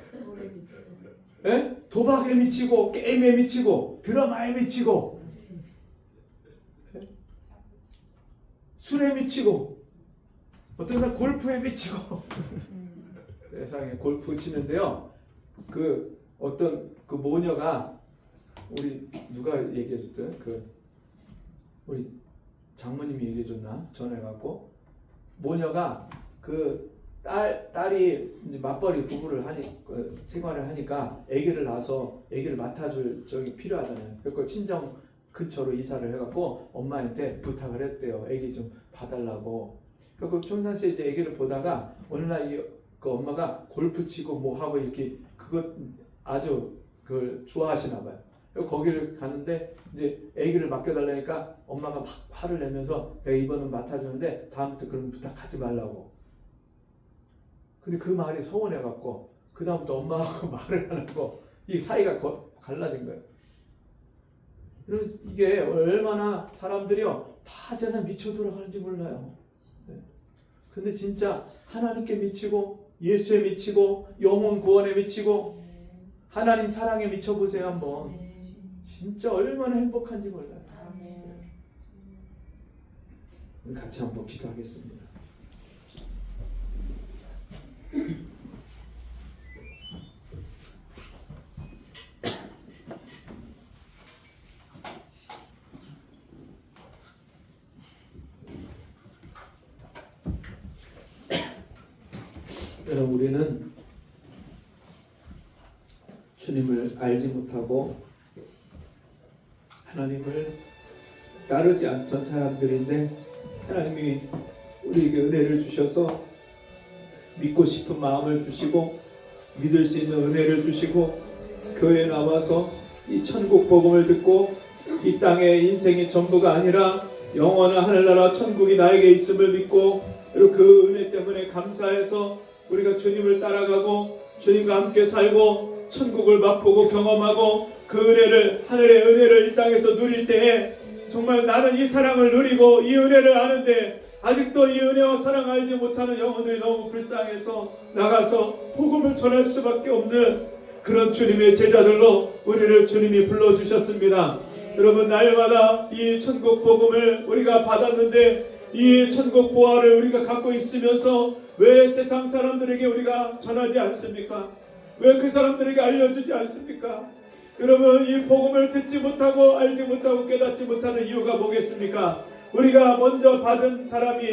네? 도박에 미치고 게임에 미치고 드라마에 미치고 술에 미치고 어떤 사람 골프에 미치고 세상에 골프 치는데요 그 어떤 그 모녀가 우리 누가 얘기해줬든 그 우리 장모님이 얘기해줬나 전해갖고 모녀가 그 딸이 이제 맞벌이 부부를 생활을 하니까 아기를 낳아서 아기를 맡아줄 적이 필요하잖아요. 그래서 친정 근처로 이사를 해갖고 엄마한테 부탁을 했대요. 아기 좀 봐달라고. 그리고 평상시에 이제 아기를 보다가 어느 날 그 엄마가 골프 치고 뭐 하고 이렇게 그것 아주 그걸 좋아하시나 봐요. 그리고 거기를 가는데 이제 아기를 맡겨달라니까 엄마가 막 화를 내면서 내가 이번은 맡아주는데 다음부터 그런 부탁하지 말라고. 근데 그 말이 서운해갖고 그 다음부터 엄마하고 말을 안 하고 이 사이가 갈라진 거예요. 이게 얼마나 사람들이요 다 세상 미쳐 돌아가는지 몰라요. 근데 진짜 하나님께 미치고 예수에 미치고 영혼 구원에 미치고 하나님 사랑에 미쳐보세요 한번. 진짜 얼마나 행복한지 몰라요. 우리 같이 한번 기도하겠습니다. 여러분 우리는 주님을 알지 못하고 하나님을 따르지 않던 사람들인데 하나님이 우리에게 은혜를 주셔서 믿고 싶은 마음을 주시고 믿을 수 있는 은혜를 주시고 교회에 나와서 이 천국 복음을 듣고 이 땅의 인생이 전부가 아니라 영원한 하늘나라 천국이 나에게 있음을 믿고 그리고 그 은혜 때문에 감사해서 우리가 주님을 따라가고 주님과 함께 살고 천국을 맛보고 경험하고 그 은혜를 하늘의 은혜를 이 땅에서 누릴 때에 정말 나는 이 사랑을 누리고 이 은혜를 아는데 아직도 이 은혜와 사랑을 알지 못하는 영혼들이 너무 불쌍해서 나가서 복음을 전할 수밖에 없는 그런 주님의 제자들로 우리를 주님이 불러주셨습니다. 여러분 날마다 이 천국 복음을 우리가 받았는데 이 천국 보화를 우리가 갖고 있으면서 왜 세상 사람들에게 우리가 전하지 않습니까? 왜 그 사람들에게 알려주지 않습니까? 여러분 이 복음을 듣지 못하고 알지 못하고 깨닫지 못하는 이유가 뭐겠습니까? 우리가 먼저 받은 사람이